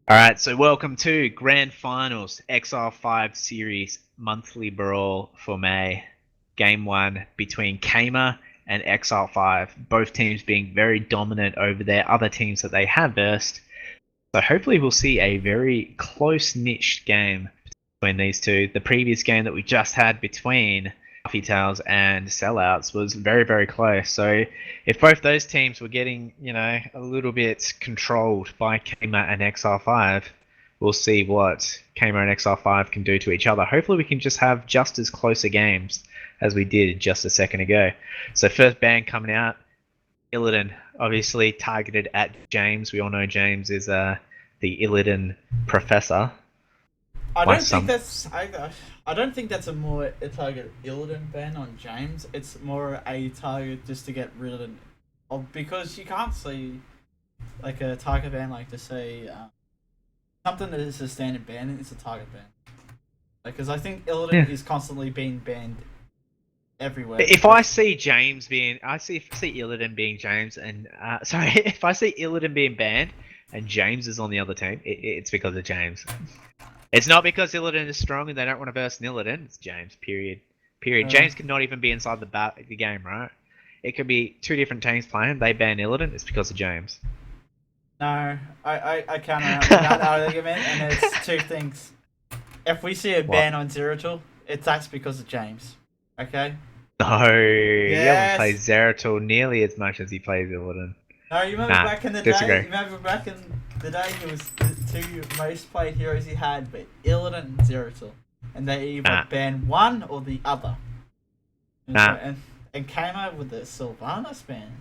All right, so welcome to Grand Finals XR5 Series Monthly Brawl for May. Game 1 between Kamer and XR5, both teams being very dominant over their other teams that they have versed. So hopefully we'll see a very close-niched game between these two. The previous game that we just had between Fluffy Tails and Sellouts was very, very close. So if both those teams were getting, a little bit controlled by Kmart and XR5, we'll see what Kmart and XR5 can do to each other. Hopefully we can just have just as closer games as we did just a second ago. So first ban coming out, Illidan, obviously targeted at James. We all know James is the Illidan professor. I don't think that's a target Illidan ban on James. It's more a target just to get rid of it, because you can't see like a target ban like to say something that is a standard ban. It's a target ban. Because I think Illidan is constantly being banned everywhere. If I see James being, I see Illidan being James, and sorry, if I see Illidan being banned and James is on the other team, it's because of James. It's not because Illidan is strong and they don't want to verse Illidan. It's James. Period. James could not even be inside the game, right? It could be two different teams playing. They ban Illidan. It's because of James. No, I can't remember that argument, and it's two things. If we see a ban on Zeratul, that's because of James. Okay? No, he hasn't played Zeratul nearly as much as he plays Illidan. No, you remember back in the day? You remember back in the day, he was the two most played heroes he had, but Illidan and Zeratul, and they either ban one or the other. And came out with the Sylvanas ban.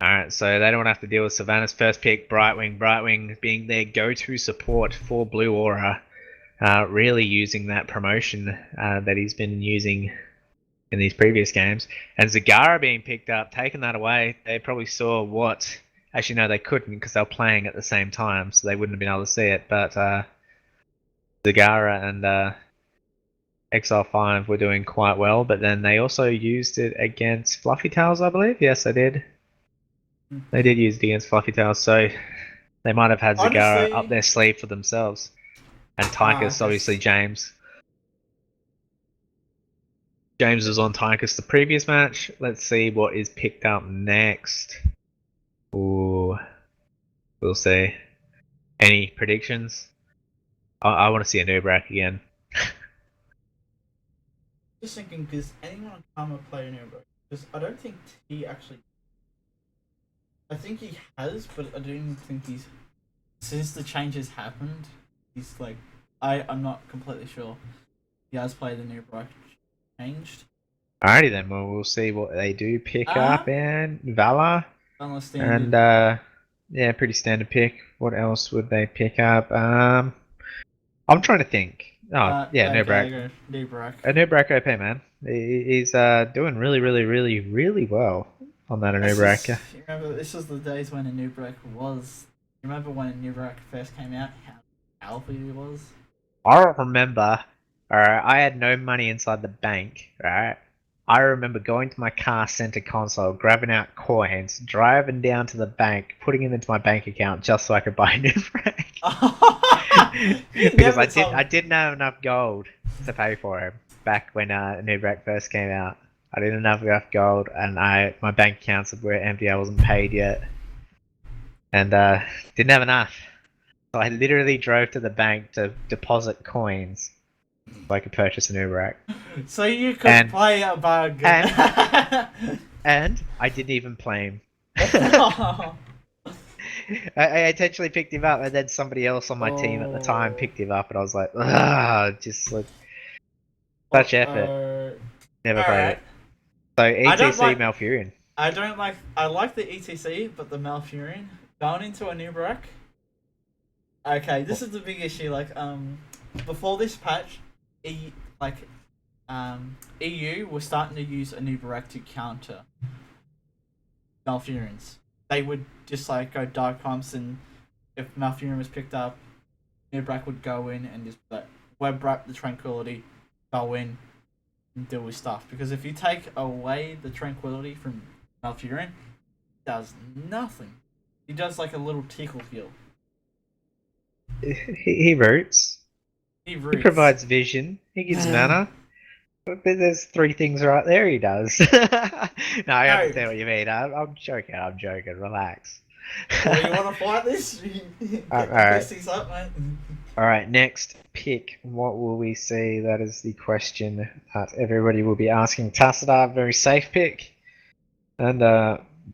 Alright, so they don't have to deal with Sylvanas. First pick, Brightwing. Brightwing being their go-to support for Blue Aura. Really using that promotion that he's been using in these previous games. And Zagara being picked up, taking that away, they probably saw what... Actually, no, they couldn't because they were playing at the same time, so they wouldn't have been able to see it. But Zagara and XR5 were doing quite well, but then they also used it against Fluffy Tails, I believe. Yes, they did. They did use it against Fluffy Tails, so they might have had Zagara up their sleeve for themselves. And Tychus, obviously James. James was on Tychus the previous match. Let's see what is picked up next. Ooh, we'll see. Any predictions? I want to see a Nubrak again. Just thinking, because anyone can come and play a Nubrak? Because I don't think he actually. I think he has, but I don't think he's. Since the changes happened, he's like. I'm not completely sure. He has played the Nubrak changed. Alrighty then, well, we'll see what they do pick up. And Valor. And yeah, pretty standard pick. What else would they pick up? I'm trying to think. Oh, yeah, Nubrak. A Nubrak OP, man. He's doing really, really, really, really well on that Nubrak. Remember, this was the days when a Nubrak was. Remember when a Nubrak first came out? How powerful he was. I remember. Alright, I had no money inside the bank. Right. I remember going to my car center console, grabbing out coins, driving down to the bank, putting them into my bank account just so I could buy a Nubrak. Because I didn't have enough gold to pay for him back when Nubrak first came out. I didn't have enough gold, and my bank accounts were empty. I wasn't paid yet, and didn't have enough. So I literally drove to the bank to deposit coins so I could purchase a Nubrak. So you could play a bug. And I didn't even play him. I intentionally picked him up, and then somebody else on my team at the time picked him up, and I was like, just like such effort. Never played it. So ETC Malfurion. I like the ETC, but the Malfurion going into a Nubrak. Okay, this is the big issue. Like, before this patch, EU was starting to use a Nubrak to counter Malfurions. They would just like go dark pumps, and if Malfurion was picked up, Nubrak would go in and just like web wrap the Tranquility, go in, and deal with stuff. Because if you take away the Tranquility from Malfurion, it does nothing. He does like a little tickle heal. He roots. He He roots. provides vision. He gives mana. There's three things right there he does. No, I No. understand what you mean. I'm joking. I'm joking. Relax. Well, you want to fight this? All Get the right. pisties up, mate. All right. Next pick. What will we see? That is the question that everybody will be asking. Tassadar, very safe pick. And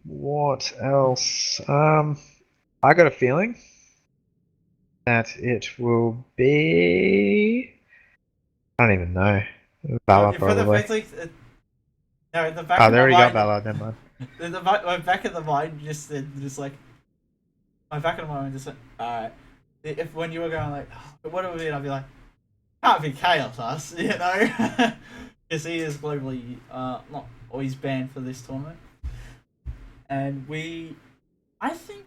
what else? I got a feeling that it will be. I don't even know. Valor For the probably. fact, like, no, the back Oh, of they my already got mind, Valor. Never mind. my back of the mind just like my back of the mind just like, alright. If when you were going like, oh, what do we mean? I'd be like, can't be Chaos us, you know, because he is globally not always banned for this tournament, and I think.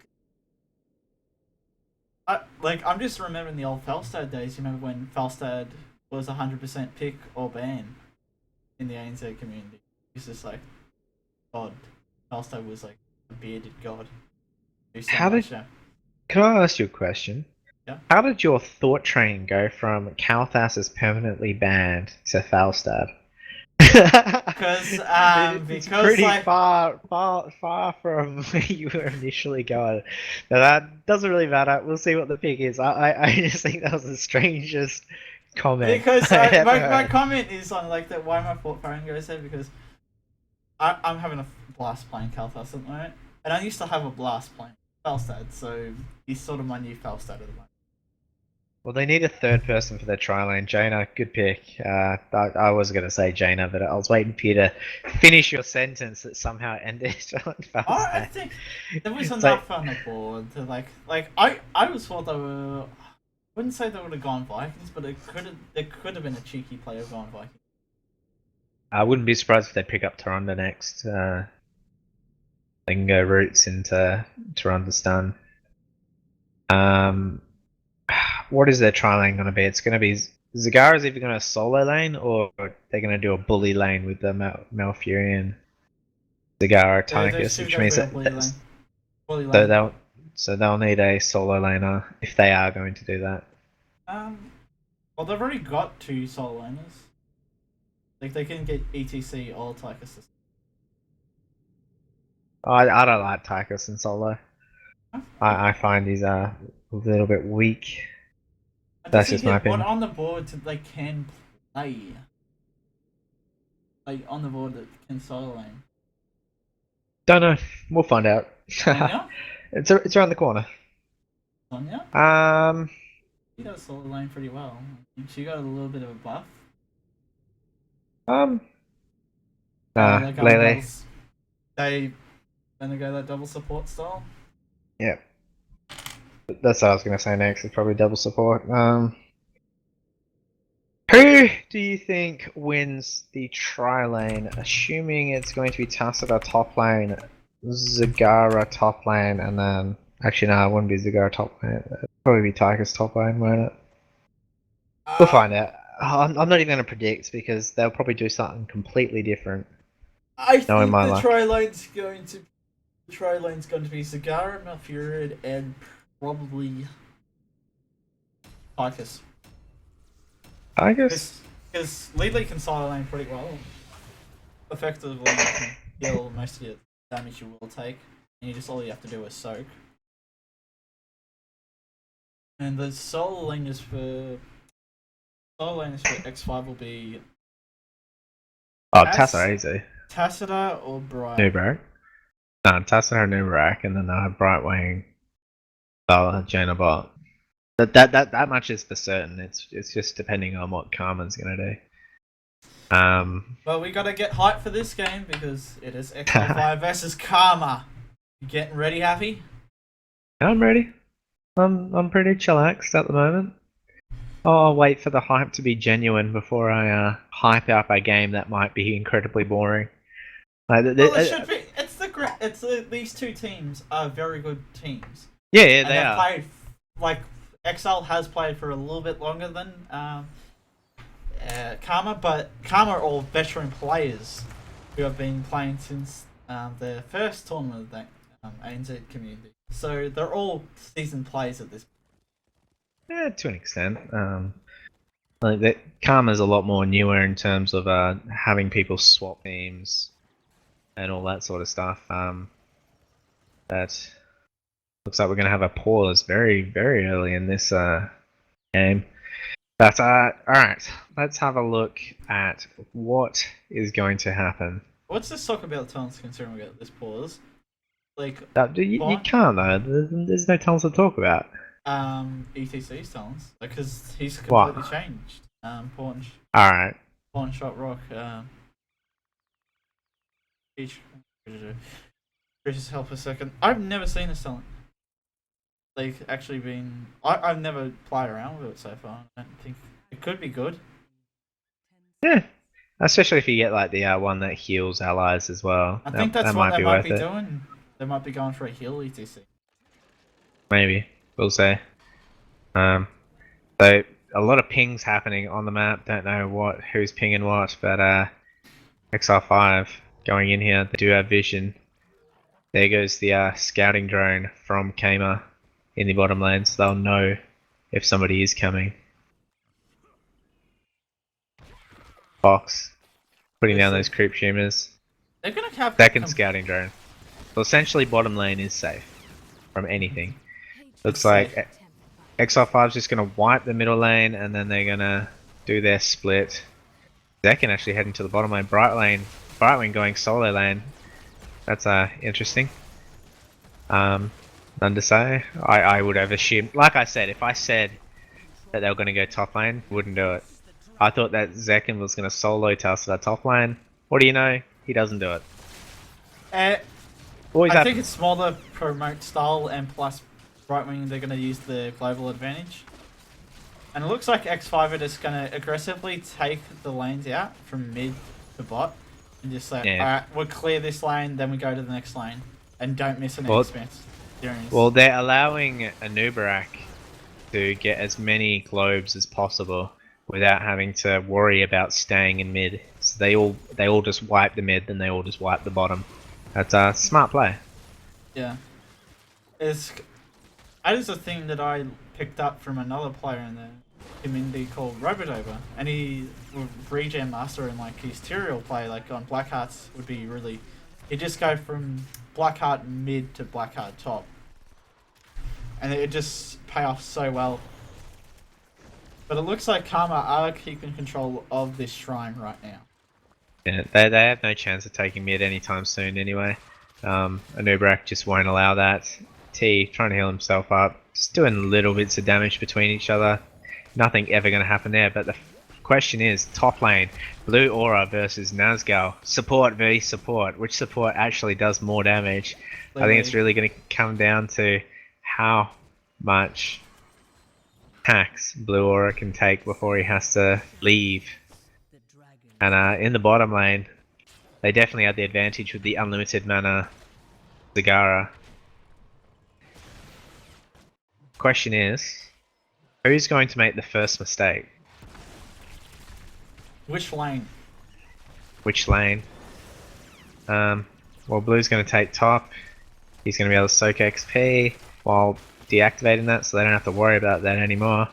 I'm just remembering the old Falstad days. You remember when Falstad was 100% pick or ban in the ANZ community? He's just like, God. Falstad was like a bearded god. Do so How did? much now. Can I ask you a question? Yeah. How did your thought train go from Kalthas is permanently banned to Falstad? Because It's pretty like far from where you were initially going. Now that doesn't really matter. We'll see what the pick is. I just think that was the strangest comment I ever my heard. comment is on like that why my thought train goes there because I'm having a blast playing Kalthas at the moment, and I used to have a blast playing Falstad, so he's sort of my new Falstad at the moment. Well, they need a third person for their tri lane. Jaina, good pick. I was going to say Jaina, but I was waiting for you to finish your sentence that somehow ended on I Falstad. think there was So, enough on the board to I was thought they were. I wouldn't say they would have gone Vikings, but it could have been a cheeky play of gone Vikings. I wouldn't be surprised if they pick up Taronda next. They can go roots into Taronda stun. Um, what is their tri lane going to be? It's going to be Zagara's either going to solo lane or they're going to do a bully lane with the Malfurion, Zagara, They Tychus, should which go means for a that bully lane. Bully so lane. they'll need a solo laner if they are going to do that. Well, they've already got two solo laners. Like they can get ETC or Tychus. I don't like Tychus in solo. I find he's a little bit weak. Does That's he just my get what opinion. on the board to they can play? Like on the board that can solo lane. Don't know. We'll find out. Sonya? It's around the corner. Sonya? Um, She does solo lane pretty well. She got a little bit of a buff. um, Oh, nah, they're going Lele. doubles. They gonna go that double support style. Yeah, that's what I was gonna say next. It's probably double support. Who do you think wins the tri lane? Assuming it's going to be Tassada top lane, Zagara top lane, and then actually no, it wouldn't be Zagara top lane. It'd probably be Tiger's top lane, won't it? We'll find out. I'm not even going to predict because they'll probably do something completely different. I Knowing think my the luck. tri lane's going to be Zagara, Malfurion, and probably Tychus. Tigers? Because Leadley can solo lane pretty well. Effectively, you can heal most of your damage you will take, and all you have to do is soak. And the solo laners for X5 will be Oh, Tassa easy. Tassada or Bright. Nubrak. No, Tassa or Nubrak, and then they'll have Brightwing, Bella, Jaina Bot. That much is for certain. It's just depending on what Karma's gonna do. Well, we gotta get hyped for this game because it is XL5 versus Karma. You getting ready, Happy? I'm ready. I'm pretty chillaxed at the moment. I'll wait for the hype to be genuine before I hype up a game that might be incredibly boring. Well, it should be. These two teams are very good teams. Yeah, And they they've are. played like XL has played for a little bit longer than Karma, but Karma are all veteran players who have been playing since their first tournament of the ANZ community. So they're all seasoned players at this point. Yeah, to an extent. Like that, Karma's a lot more newer in terms of having people swap teams and all that sort of stuff. That looks like we're gonna have a pause very, very early in this game. But alright, let's have a look at what is going to happen. What's this talk about talents considering we got this pause? Like, You can't though. There's no talents to talk about. ETC's talents, because he's What? completely changed. Pawn Alright. shot rock. Each. Just help a second. I've never seen this talent. Like actually been. I've never played around with it so far. I don't think it could be good. Yeah. Especially if you get like the one that heals allies as well. I think that's what they might be worth it. doing. They might be going for a heal ETC. Maybe. We'll see. So a lot of pings happening on the map. Don't know who's pinging what, but XR5 going in here. They do have vision. There goes the scouting drone from Kamer in the bottom lane, so they'll know if somebody is coming. Fox putting down those creep tumors. They're gonna have Second scouting drone. So essentially, bottom lane is safe from anything. Looks like XR5's just gonna wipe the middle lane, and then they're gonna do their split. Zekin actually heading to the bottom lane. Brightwing going solo lane. That's interesting. None to say. I would have assumed, like I said, if I said that they were going to go top lane, wouldn't do it. I thought that Zekin was going to solo Task that top lane. What do you know? He doesn't do it. I think it's more the promote style, and plus Brightwing, they're going to use the global advantage. And it looks like X5 are just going to aggressively take the lanes out from mid to bot. And just say, alright, we'll clear this lane, then we go to the next lane. And don't miss an expense. Well, they're allowing Anubarak to get as many globes as possible without having to worry about staying in mid. So they all just wipe the mid, then they all just wipe the bottom. That's a smart play. Yeah. That is a thing that I picked up from another player in the community called Robodover, and he regen master and like his Tyrael play like on Blackhearts would be really. He'd just go from Blackheart mid to Blackheart top, and it would just pay off so well. But it looks like Karma are keeping control of this shrine right now. Yeah, they have no chance of taking mid anytime soon anyway. Anubarak just won't allow that. T trying to heal himself up, just doing little bits of damage between each other. Nothing ever going to happen there, but the question is, top lane, Blue Aura versus Nazgul. Support v support. Which support actually does more damage? I think it's really going to come down to how much hacks Blue Aura can take before he has to leave. And in the bottom lane, they definitely had the advantage with the unlimited mana Zagara. Question is, who's going to make the first mistake? Which lane? Which lane? Well, Blue's going to take top. He's going to be able to soak XP while deactivating that, so they don't have to worry about that anymore.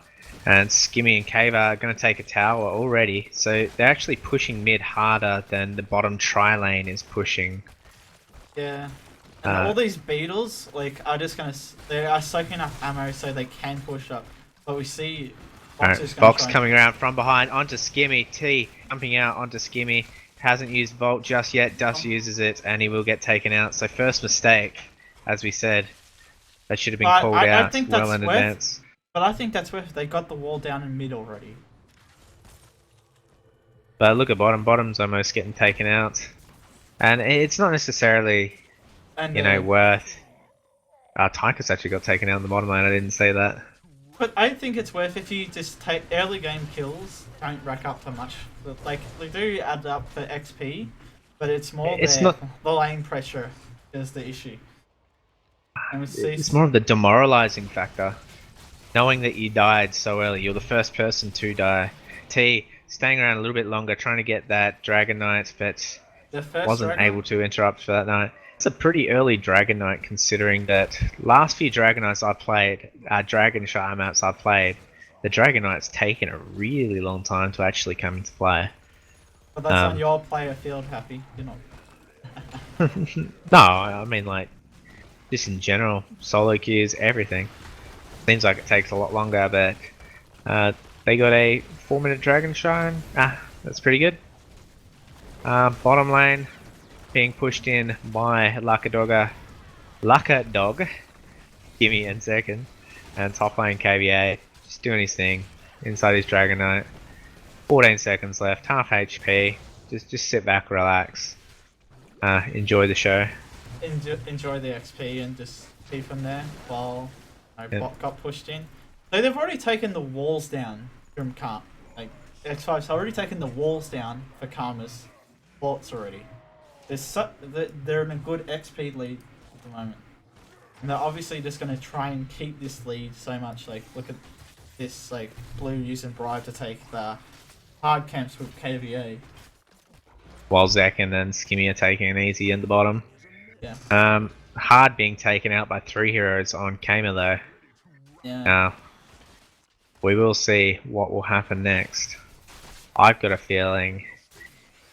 And Skimmy and Cava are going to take a tower already, so they're actually pushing mid harder than the bottom tri lane is pushing. Yeah. And all these beetles, like, are just gonna. They are soaking up ammo so they can push up. But we see Fox coming around from behind onto Skimmy. T jumping out onto Skimmy. Hasn't used Volt just yet. Dust uses it, and he will get taken out. So first mistake, as we said, that should have been called out well in advance. But I think that's where they got the wall down in mid already. But look at bottom. Bottom's almost getting taken out, and it's not necessarily. And, worth. Tychus actually got taken out in the bottom lane, I didn't say that. But I think it's worth if you just take early game kills, don't rack up for much. Like, they do add up for XP, but it's more the lane pressure is the issue. And it's more of the demoralizing factor. Knowing that you died so early, you're the first person to die. T, staying around a little bit longer, trying to get that Dragon Knight, but wasn't able to interrupt for that night. It's a pretty early Dragon Knight considering that last few Dragon Knights I played, Dragon Shire maps I played, the Dragon Knight's taken a really long time to actually come into play. But that's on your player field, Happy. You're not. No, I mean like just in general, solo queues, everything. Seems like it takes a lot longer, but they got a 4-minute Dragon Shine. That's pretty good. Bottom lane being pushed in by Laka Dog, Gimme and second, and top lane KVA just doing his thing inside his Dragon Knight. 14 seconds left, half HP. Just sit back, relax, enjoy the show. Enjoy the XP and just keep them there while bot got pushed in. So they've already taken the walls down from like X5's already taken the walls down for Karma's forts already. They're in a good XP lead at the moment. And they're obviously just going to try and keep this lead so much. Like, look at this, like, blue using Bribe to take the hard camps with KVA. While Zek and then Skimmy are taking it easy in the bottom. Yeah. Hard being taken out by 3 heroes on Kamer though. Yeah. We will see what will happen next. I've got a feeling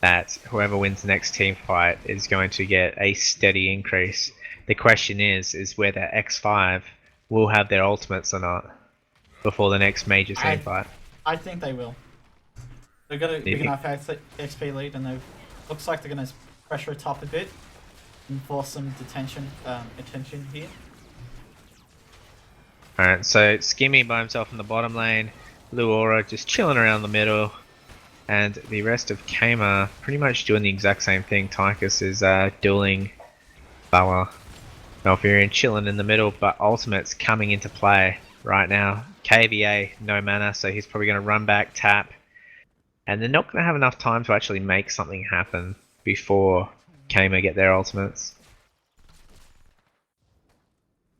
that whoever wins the next team fight is going to get a steady increase. The question is whether X5 will have their ultimates or not before the next major team fight. I think they will. They've got a big enough XP lead, and they looks like they're going to pressure it top a bit and force some attention here. Alright, so Skimmy by himself in the bottom lane, Luora just chilling around the middle, and the rest of Kamer pretty much doing the exact same thing. Tychus is dueling Bala. Malfurion chilling in the middle, but ultimate's coming into play right now. KVA, no mana, so he's probably going to run back, tap, and they're not going to have enough time to actually make something happen before Kamer get their ultimates.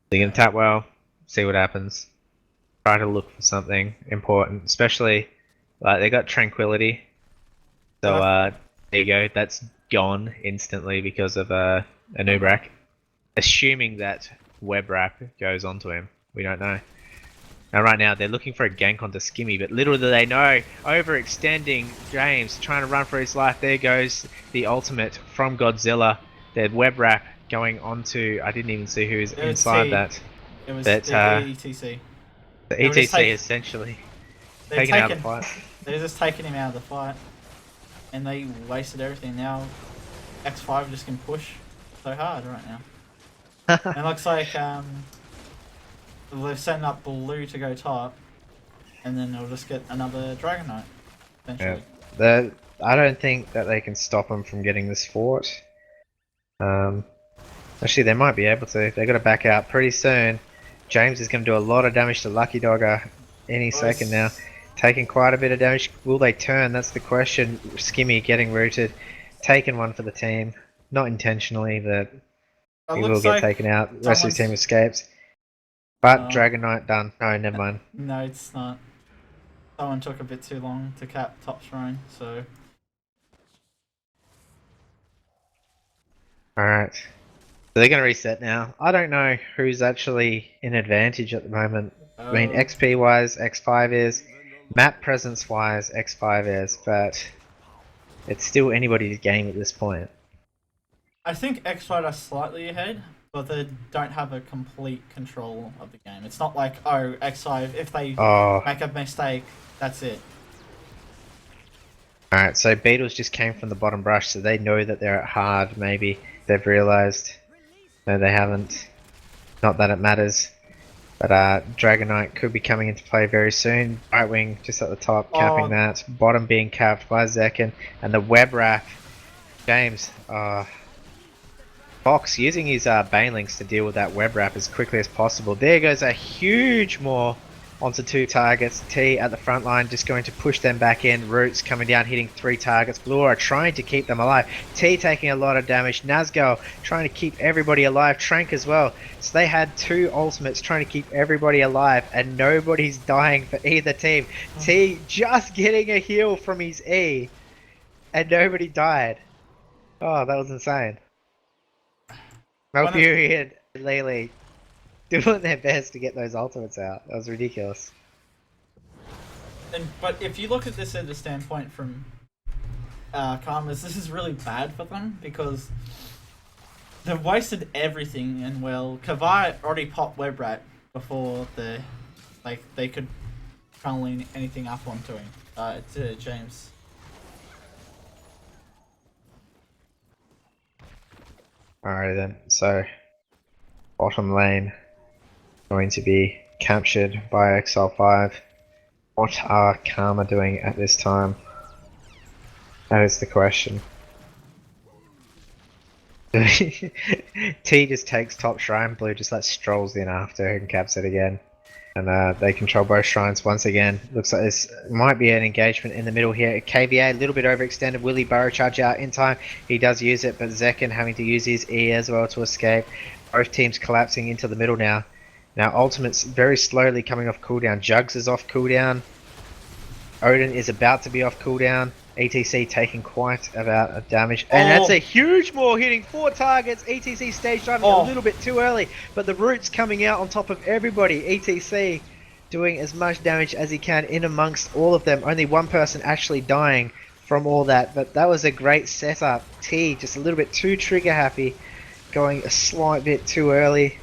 They're going to tap well, see what happens. Try to look for something important, especially like they got Tranquility. So there you go, that's gone instantly because of Anubrak. Assuming that Web Wrap goes onto him, we don't know. Now right now they're looking for a gank onto Skimmy, but little do they know, overextending James, trying to run for his life. There goes the ultimate from Godzilla. Their Web Wrap going onto, I didn't even see who's inside that. It was the ETC. The ETC essentially taking out of the fight. They're just taking him out of the fight, and they wasted everything. Now X5 just can push so hard right now. It looks like they're setting up blue to go top, and then they'll just get another Dragon Knight, eventually. Yeah. I don't think that they can stop them from getting this fort. Actually, they might be able to. They've got to back out pretty soon. James is going to do a lot of damage to Lucky Dogger any second now. Taking quite a bit of damage. Will they turn? That's the question. Skimmy getting rooted. Taking one for the team. Not intentionally, but he will get taken out. The rest of his team escapes. But Dragon Knight done. No, never mind. No, it's not. Someone took a bit too long to cap top shrine, so... Alright. So they're going to reset now. I don't know who's actually in advantage at the moment. I mean, XP wise, X5 is. Map presence wise, X5 is. But it's still anybody's game at this point. I think X5 are slightly ahead, but they don't have a complete control of the game. It's not like, oh, X5, if they make a mistake, that's it. Alright, so Beatles just came from the bottom brush, so they know that they're at hard, maybe. They've realised. No, they haven't. Not that it matters. But Dragon Knight could be coming into play very soon. Right wing just at the top, capping that. Bottom being capped by Zekin. And the web wrap. James, Fox using his Banelings to deal with that web wrap as quickly as possible. There goes a huge maul onto 2 targets. T at the front line just going to push them back in. Roots coming down, hitting 3 targets. Blue are trying to keep them alive. T taking a lot of damage. Nazgul trying to keep everybody alive. Trank as well. So they had 2 ultimates trying to keep everybody alive, and nobody's dying for either team. T just getting a heal from his E, and nobody died. Oh, that was insane. Malfurion and Lele doing their best to get those ultimates out. That was ridiculous. But if you look at this at the standpoint from Karma's, this is really bad for them because they've wasted everything. And well, Kavai already popped Web Rat before they could funnel anything up onto him. To James. Alright then, so bottom lane going to be captured by XL5. What are Karma doing at this time? That is the question. T just takes top shrine, Blue just strolls in after and caps it again. And they control both shrines once again. Looks like this might be an engagement in the middle here. KVA, a little bit overextended. Will he burrow charge out in time? He does use it, but Zekken having to use his E as well to escape. Both teams collapsing into the middle now. Now Ultimate's very slowly coming off cooldown. Jugs is off cooldown. Odin is about to be off cooldown. ETC taking quite about a damage. And that's a huge maul hitting 4 targets. ETC stage diving a little bit too early. But the root's coming out on top of everybody. ETC doing as much damage as he can in amongst all of them. Only one person actually dying from all that. But that was a great setup. T just a little bit too trigger happy. Going a slight bit too early.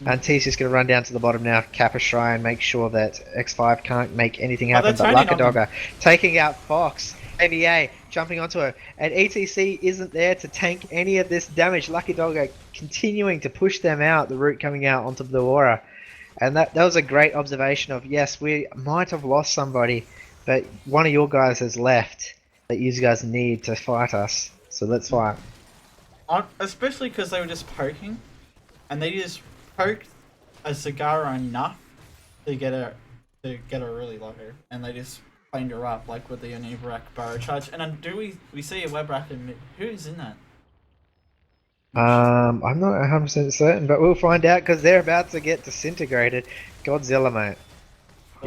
And T's just going to run down to the bottom now, cap a shrine, make sure that X5 can't make anything happen. But Luckadogger taking out Fox. AVA jumping onto her, and ETC isn't there to tank any of this damage. Luckadogger continuing to push them out, the root coming out onto the Aura. And that was a great observation of, yes, we might have lost somebody, but one of your guys has left that you guys need to fight us. So let's fight. Especially because they were just poking, and they just poked a Zagara enough to get her really low, and they just cleaned her up like with the Unibrack burrow charge. And then we see a web rack in mid? Who's in that? I'm not 100% certain, but we'll find out because they're about to get disintegrated. Godzilla, mate,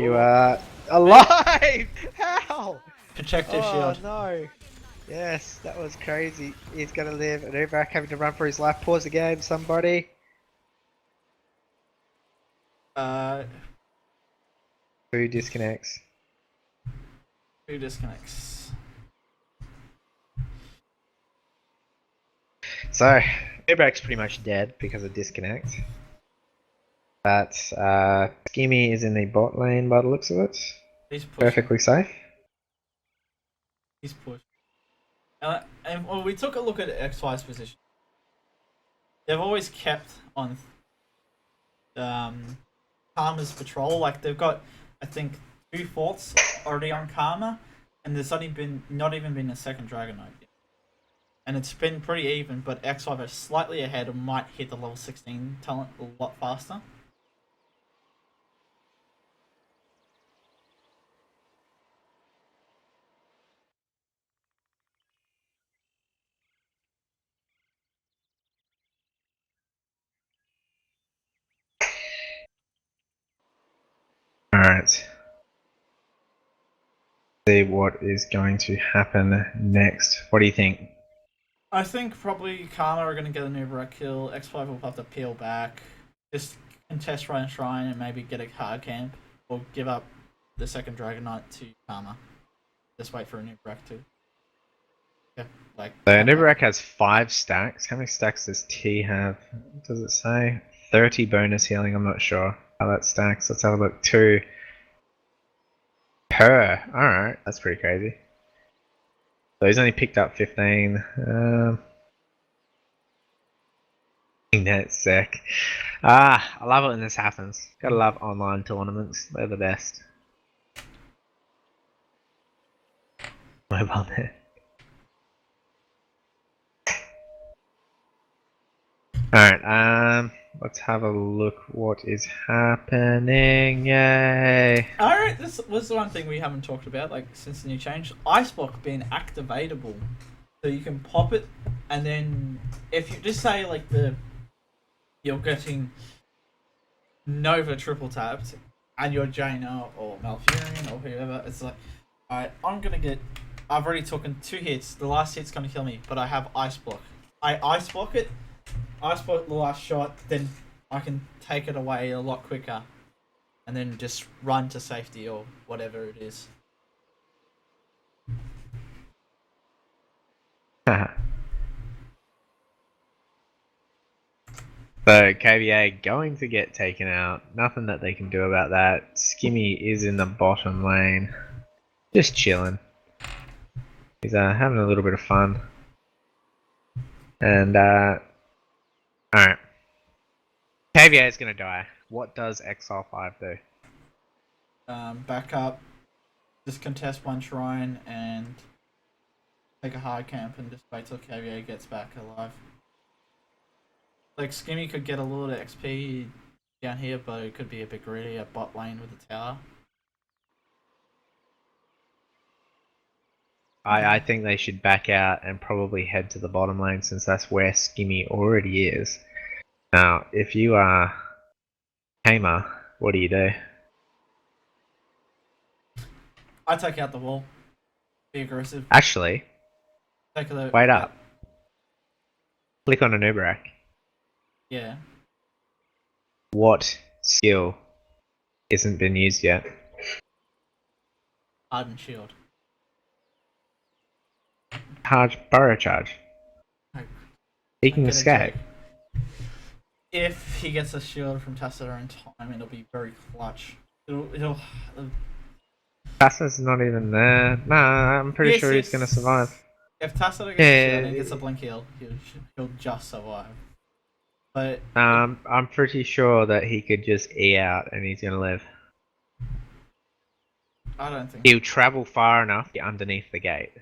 you are alive. How? Protective shield. Oh no! Yes, that was crazy. He's gonna live. Unibrack having to run for his life. Pause the game, somebody. Who disconnects? Who disconnects? So, Unibrack's pretty much dead because of disconnect. But Skimmy is in the bot lane by the looks of it. He's pushing. Perfectly safe. He's pushed. And well, we took a look at X5's position. They've always kept on Karma's patrol. Like they've got, I think, 2 forts already on Karma, and there's not even been a second Dragon Knight yet. And it's been pretty even, but X5 are slightly ahead and might hit the level 16 talent a lot faster. Alright. See what is going to happen next. What do you think? I think probably Karma are going to get a Nubarak kill. X5 will have to peel back, just contest Shrine and maybe get a hard camp, or give up the second Dragon Knight to Karma. Just wait for a Nubarak too. Yeah, like. So Nubarak has 5 stacks. How many stacks does T have? Does it say? 30 bonus healing. I'm not sure how that stacks. Let's have a look. 2 per. Alright, that's pretty crazy. So he's only picked up 15. That's sick. I love it when this happens. Gotta love online tournaments. They're the best. Mobile net. Alright, let's have a look what is happening. Yay! Alright, this was the one thing we haven't talked about, like, since the new change. Ice Block being activatable. So you can pop it, and then if you just say, like, you're getting Nova triple tapped, and you're Jaina or Malfurion or whoever, it's like, alright, I've already taken 2 hits, the last hit's gonna kill me, but I have Ice Block. I Ice Block it, I spot the last shot, then I can take it away a lot quicker, and then just run to safety or whatever it is. So KVA going to get taken out. Nothing that they can do about that. Skimmy is in the bottom lane, just chilling. He's having a little bit of fun. And alright. KVA is gonna die. What does XR5 do? Back up, just contest one shrine and take a hard camp and just wait till KVA gets back alive. Like, Skimmy could get a little XP down here, but it could be a bit greedy at bot lane with the tower. I think they should back out and probably head to the bottom lane since that's where Skimmy already is. Now, if you are Tamer, what do you do? I take out the wall. Be aggressive. Actually, Take a look. wait up. Click on an Uberak. Yeah. What skill isn't been used yet? Hardened shield. Burrow charge. No. He can I'm gonna escape. check. If he gets a shield from Tacita in time, it'll be very clutch. It'll Tassa's not even there. Nah, I'm pretty sure he's gonna survive. If Tacita gets a shield and gets a blink heal, he'll just survive. But I'm pretty sure that he could just E out and he's gonna live. I don't think He'll travel far enough to get underneath the gate.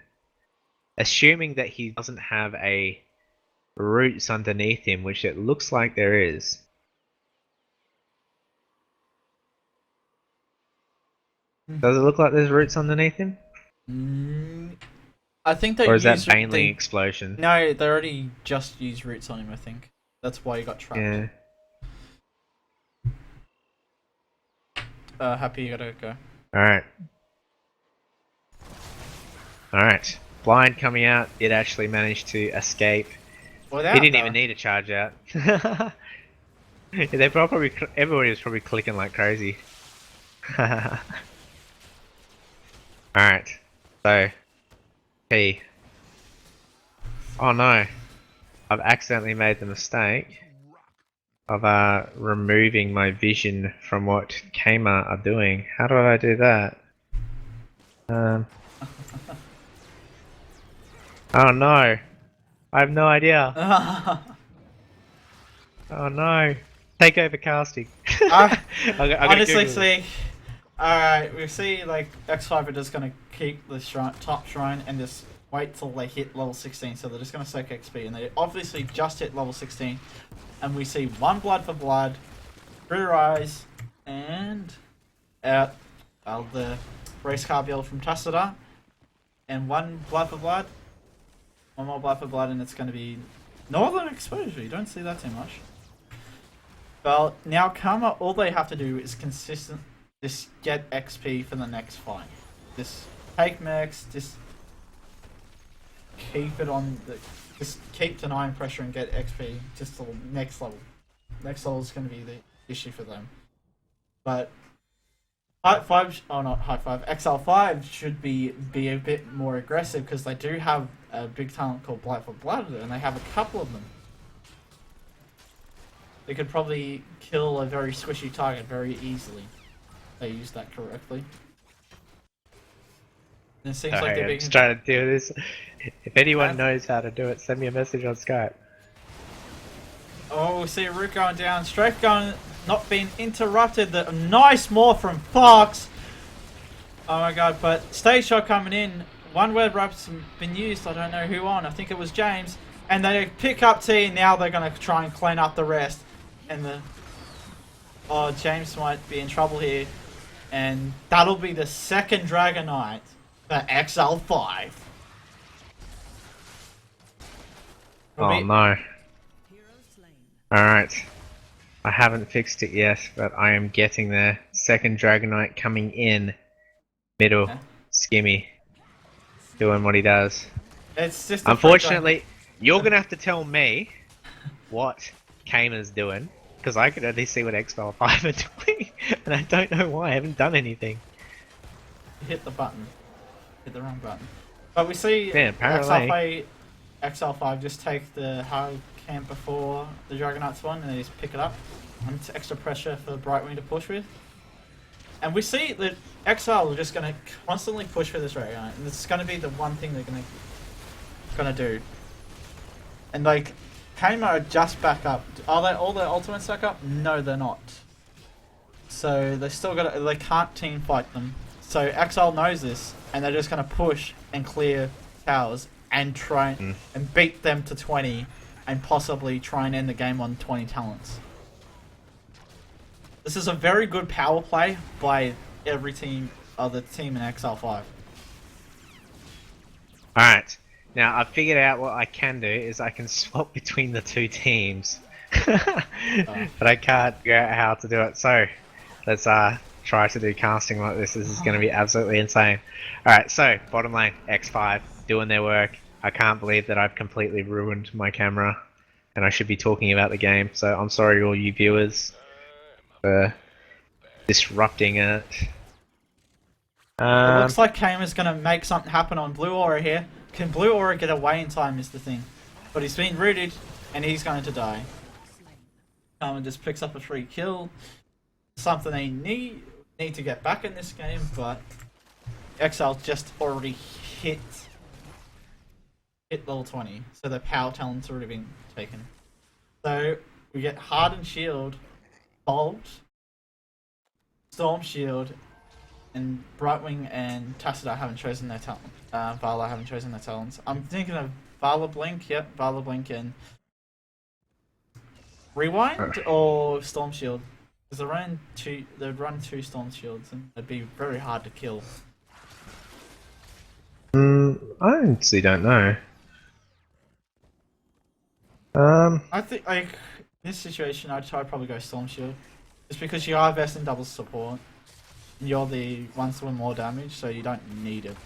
Assuming that he doesn't have a roots underneath him, which it looks like there is. Does it look like there's roots underneath him? I think they or is that use Baneling explosion? No, they already just used roots on him, I think. That's why he got trapped. Yeah. Happy you gotta go. Alright. Blind coming out, it actually managed to escape. Without He didn't even need a charge out. Everybody was probably clicking like crazy. Alright. So, P. Oh no. I've accidentally made the mistake of removing my vision from what Kama are doing. How do I do that? Oh no. I have no idea. Oh no. Take over casting. Honestly, see. Alright, we see like X5 are just gonna keep the top shrine and just wait till they hit level 16, so they're just gonna soak XP, and they obviously just hit level 16, and we see one blood for blood, 3 rise, and out the race car build from Tacita, and one blood for blood, one more blood for blood, and it's gonna be Northern Exposure. You don't see that too much. Well, now Karma, all they have to do is just get XP for the next fight. Just take mechs, just keep it on just keep denying pressure and get XP just to the next level. Next level is going to be the issue for them. But XL5 should be a bit more aggressive because they do have a big talent called Blight for Blood, and they have a couple of them. They could probably kill a very squishy target very easily. They use that correctly. And it seems like they're I'm being... just trying to do this. If anyone knows how to do it, send me a message on Skype. Oh, we see Root going down. Strafe going, not being interrupted. The nice morph from Fox. Oh my god, but stage shot coming in. One word rap's been used. I don't know who on. I think it was James. And they pick up T, and now they're going to try and clean up the rest. And oh, James might be in trouble here. And that'll be the second Dragonite for XL5. Oh no. Alright. I haven't fixed it yet, but I am getting there. Second Dragonite coming in. Middle. Okay. Skimmy. Doing what he does. It's just Unfortunately, you're going to have to tell me what Kamer's doing, because I could only see what X-File 5 are doing, and I don't know why. I haven't done anything. Hit the button. Hit the wrong button. But we see Yeah, apparently. XL5 just take the hard camp before the Dragonite spawn and they just pick it up. And it's extra pressure for Brightwing to push with. And we see that XL are just going to constantly push for this Dragonite, and it's going to be the one thing they're gonna do. And like, Kama are just back up. Are they all their ultimates back up? No, they're not. So they still they can't team fight them. So XL knows this, and they're just gonna push and clear towers and try and beat them to 20, and possibly try and end the game on 20 talents. This is a very good power play by every team, the team in XL5. Alright, now I've figured out what I can do is I can swap between the two teams. But I can't figure out how to do it, so let's try to do casting like this. This is going to be absolutely insane. Alright, so bottom lane, X5, doing their work. I can't believe that I've completely ruined my camera, and I should be talking about the game, so I'm sorry all you viewers for disrupting it. It looks like Kama's gonna make something happen on Blue Aura here. Can Blue Aura get away in time is the thing. But he's been rooted, and he's going to die. Kama just picks up a free kill. Something they need to get back in this game, but XL just already hit level 20. So their power talent's already been taken. So we get Hardened Shield, Bolt, Storm Shield, and Brightwing and Tacita haven't chosen their talent. Vala haven't chosen their talents. I'm thinking of Vala Blink, yep, Vala Blink and Rewind or Storm Shield. Because they'd run two Storm Shields and it'd be very hard to kill. I honestly don't know. I think like in this situation I'd probably go Storm Shield. Just because you are best in double support. And you're the ones doing more damage, so you don't need it.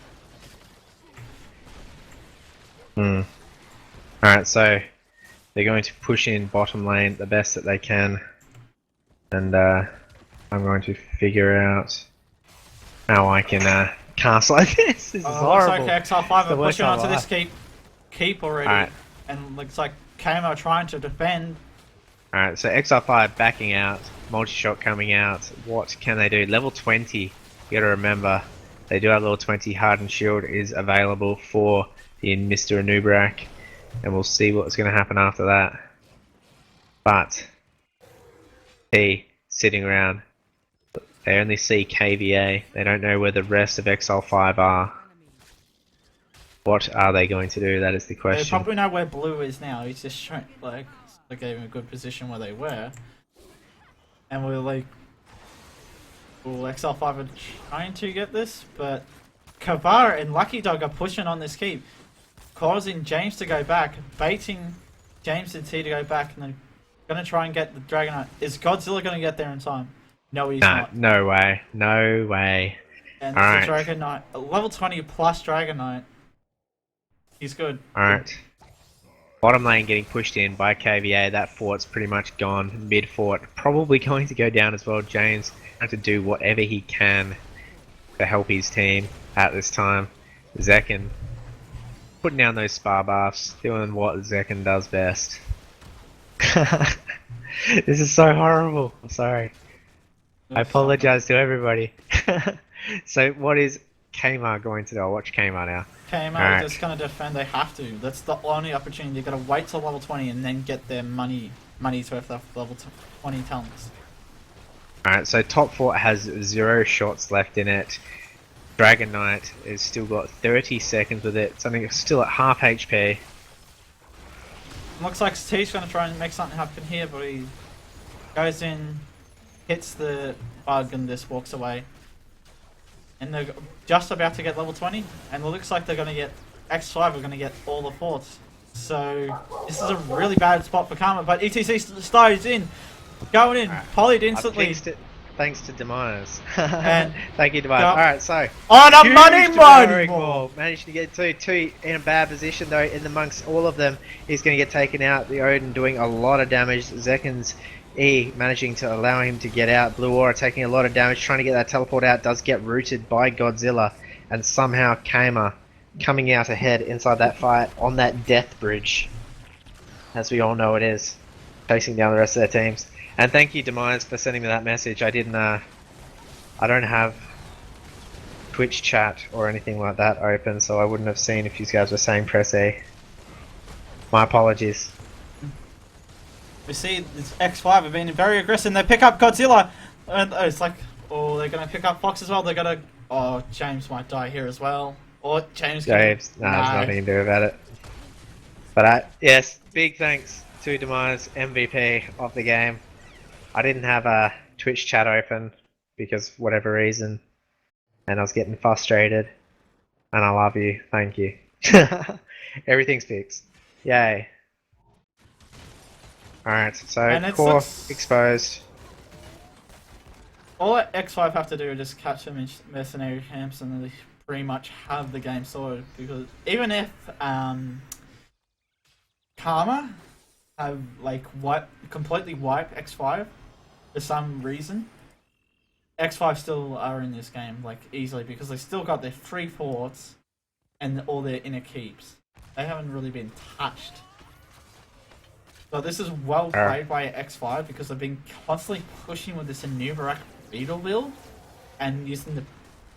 Alright, so they're going to push in bottom lane the best that they can. And I'm going to figure out how I can cast like this. This is horrible. Looks like XR5 are pushing onto this keep already. Right. And looks like Kamo trying to defend. Alright, so XR5 backing out, multi-shot coming out. What can they do? Level 20, you gotta remember, they do have level 20. Hardened Shield is available for the Mr. Anubrak, and we'll see what's gonna happen after that. But, he sitting around, they only see KVA, they don't know where the rest of XL5 are. What are they going to do? That is the question. They probably know where Blue is now, he's just trying, like, they gave him a good position where they were. And we're like, well, XL5 are trying to get this, but Kavar and Lucky Dog are pushing on this keep, causing James to go back, baiting James and T to go back, and then gonna try and get the Dragonite. Is Godzilla gonna get there in time? No, he's not. No way. No way. And it's a Dragonite, a level 20 plus Dragonite. He's good. Alright. Bottom lane getting pushed in by KVA. That fort's pretty much gone. Mid fort probably going to go down as well. James has to do whatever he can to help his team at this time. Zekin putting down those spar buffs, doing what Zekin does best. This is so horrible. I'm sorry. I apologize to everybody. So what is Kmart going to do? I'll watch Kmart now. Kmart is just going to defend. They have to. That's the only opportunity. They've got to wait till level 20 and then get their money's worth of level 20 talents. Alright, so top fort has 0 shots left in it. Dragon Knight has still got 30 seconds with it. Something still at half HP. Looks like T's going to try and make something happen here, but he goes in, hits the bug, and just walks away. And they're just about to get level 20, and it looks like they're going to get X5 are going to get all the forts. So this is a really bad spot for Karma, but ETC starts in, going in, polyed instantly. thanks to Demise. And Thank you, Demise. go Alright, so on a money huge money devouring ball. maul. Managed to get two in a bad position though. In amongst all of them, he's going to get taken out. The Odin doing a lot of damage. Zekken's E managing to allow him to get out. Blue Aura taking a lot of damage, trying to get that teleport out. Does get rooted by Godzilla, and somehow Kama coming out ahead inside that fight on that death bridge, as we all know it is, chasing down the rest of their teams. And thank you, Demise, for sending me that message. I didn't. I don't have Twitch chat or anything like that open, so I wouldn't have seen if you guys were saying press A. My apologies. We see this X5 have been very aggressive. And they pick up Godzilla, and it's like, oh, they're gonna pick up Fox as well. They're gonna, oh, James might die here as well. Or James. James, no, there's nothing to do about it. But yes, big thanks to Demise, MVP of the game. I didn't have a Twitch chat open because of whatever reason, and I was getting frustrated. And I love you, thank you. Everything's fixed. Yay. Alright, so core exposed. All X5 have to do is just catch them in mercenary camps, and they pretty much have the game sorted. Because even if Karma have like completely wiped X5 for some reason, X5 still are in this game like easily because they still got their 3 forts and all their inner keeps. They haven't really been touched. So this is well played by X5 because they've been constantly pushing with this Enumerak Beetle build and using the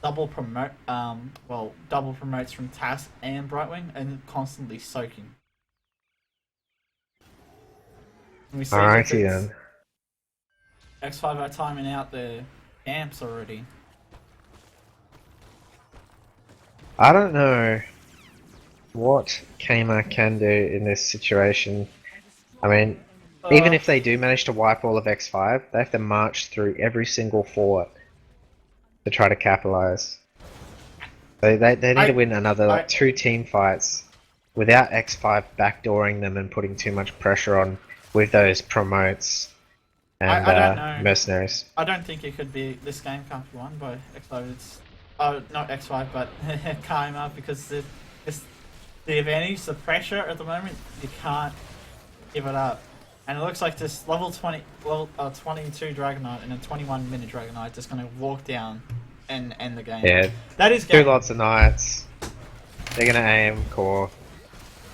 double promotes from TAS and Brightwing and constantly soaking. Alrighty then. X5 are timing out their camps already. I don't know what Kama can do in this situation. I mean, even if they do manage to wipe all of X5, they have to march through every single fort to try to capitalize. They need to win another 2 team fights without X5 backdooring them and putting too much pressure on with those promotes and I don't know. mercenaries. I don't think it could be. This game can't be won by X5. It's not X5, but Kama, because the advantage, the pressure at the moment, you can't give it up. And it looks like this level 22 Dragonite and a 21-minute Dragonite just gonna walk down and end the game. Yeah, that is game. 2 lots of knights. They're gonna aim core.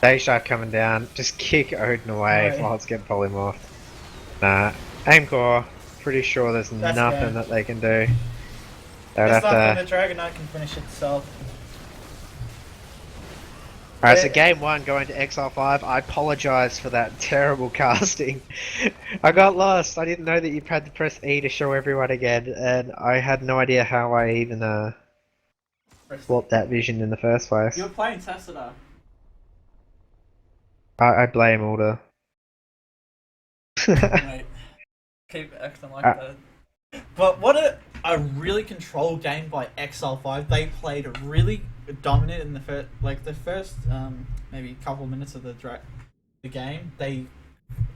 Dayshark coming down, just kick Odin away while it's getting polymorphed. Nah, aim core. Pretty sure there's nothing that they can do. They'd have to. The Dragonite can finish itself. Alright, so game 1 going to XR5. I apologise for that terrible casting. I got lost. I didn't know that you had to press E to show everyone again, and I had no idea how I even swapped that vision in the first place. You were playing Tessida. I blame Alder. Mate, keep acting like that. But what a really controlled game by XL5. They played really dominant in the first maybe couple minutes of the game. They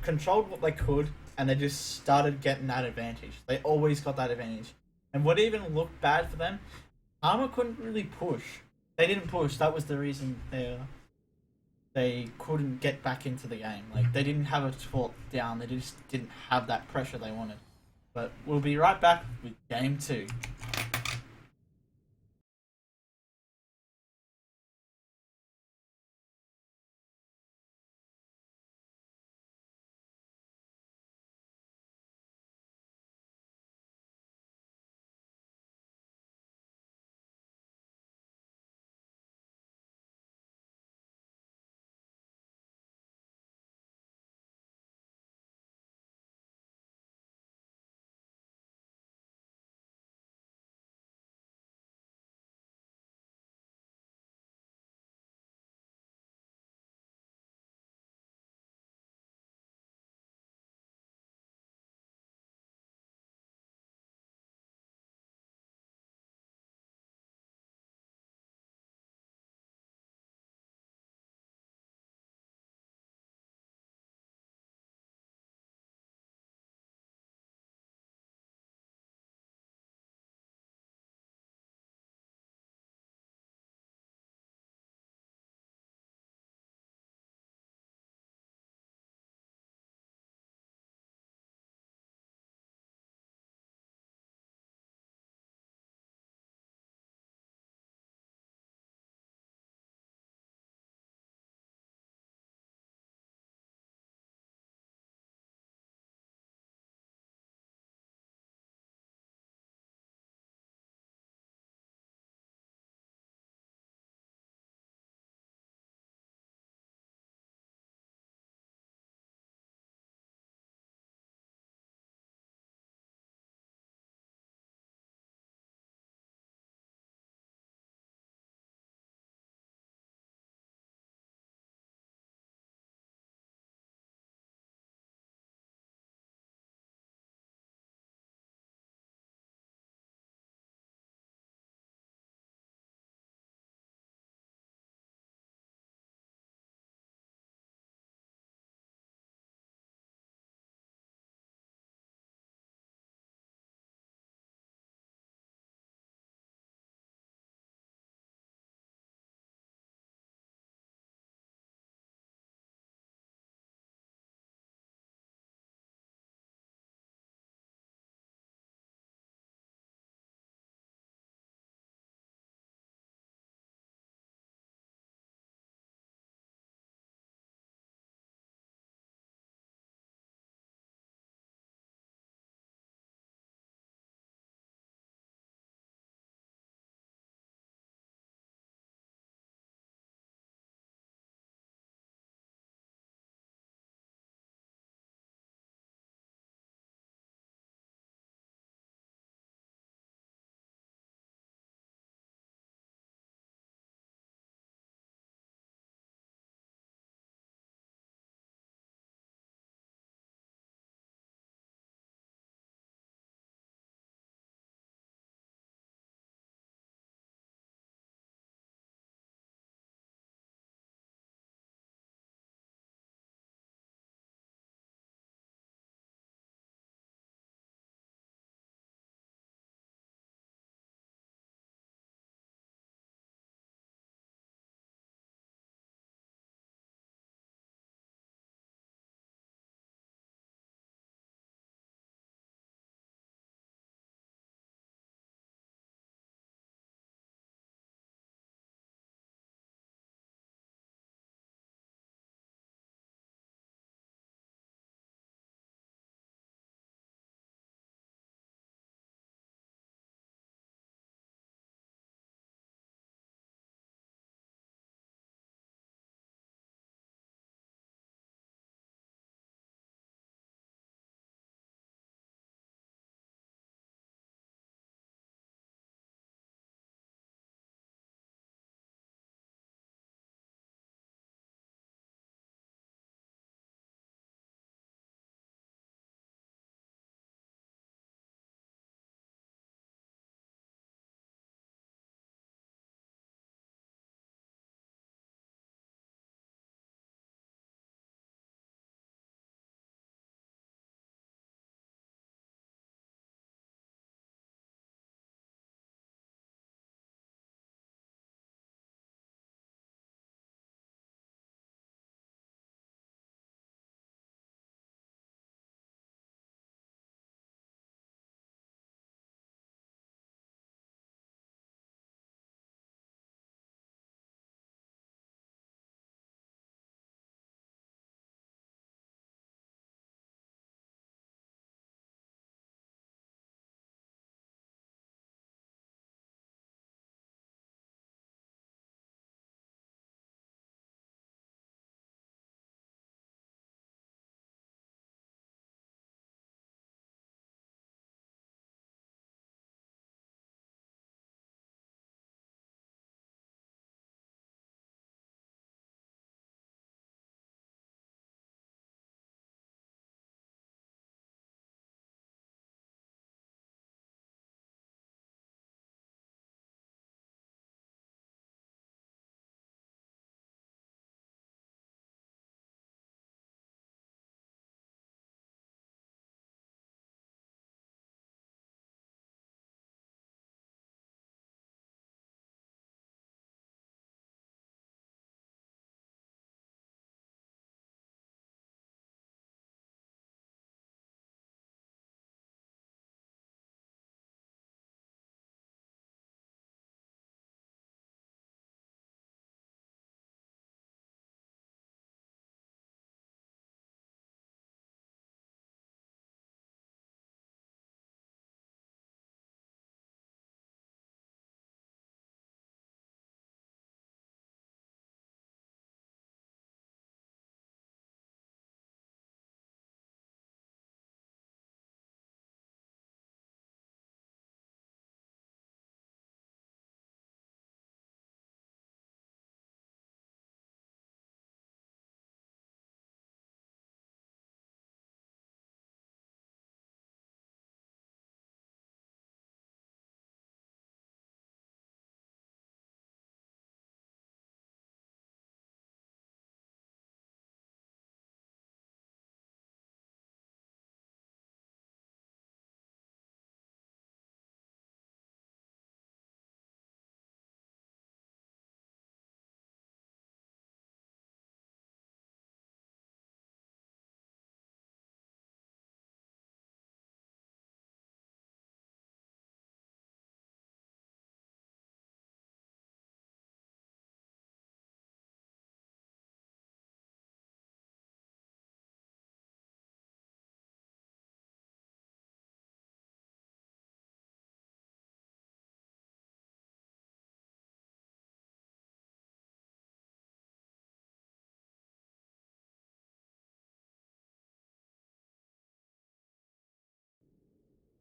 controlled what they could, and they just started getting that advantage. They always got that advantage. And what even looked bad for them, Armor couldn't really push. They didn't push. That was the reason they couldn't get back into the game. Like, they didn't have a fort down. They just didn't have that pressure they wanted. But we'll be right back with game 2.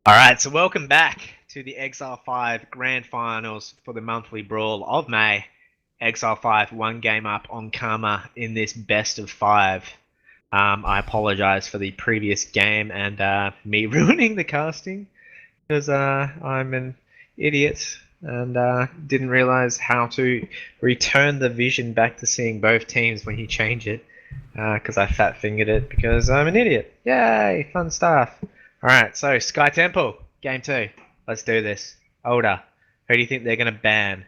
Alright, so welcome back to the XR5 Grand Finals for the monthly brawl of May. XR5 one game up on Karma in this best of 5. I apologize for the previous game and me ruining the casting because I'm an idiot and didn't realize how to return the vision back to seeing both teams when you change it because I fat fingered it because I'm an idiot. Yay, fun stuff. Alright, so Sky Temple, game 2. Let's do this. Older, who do you think they're going to ban?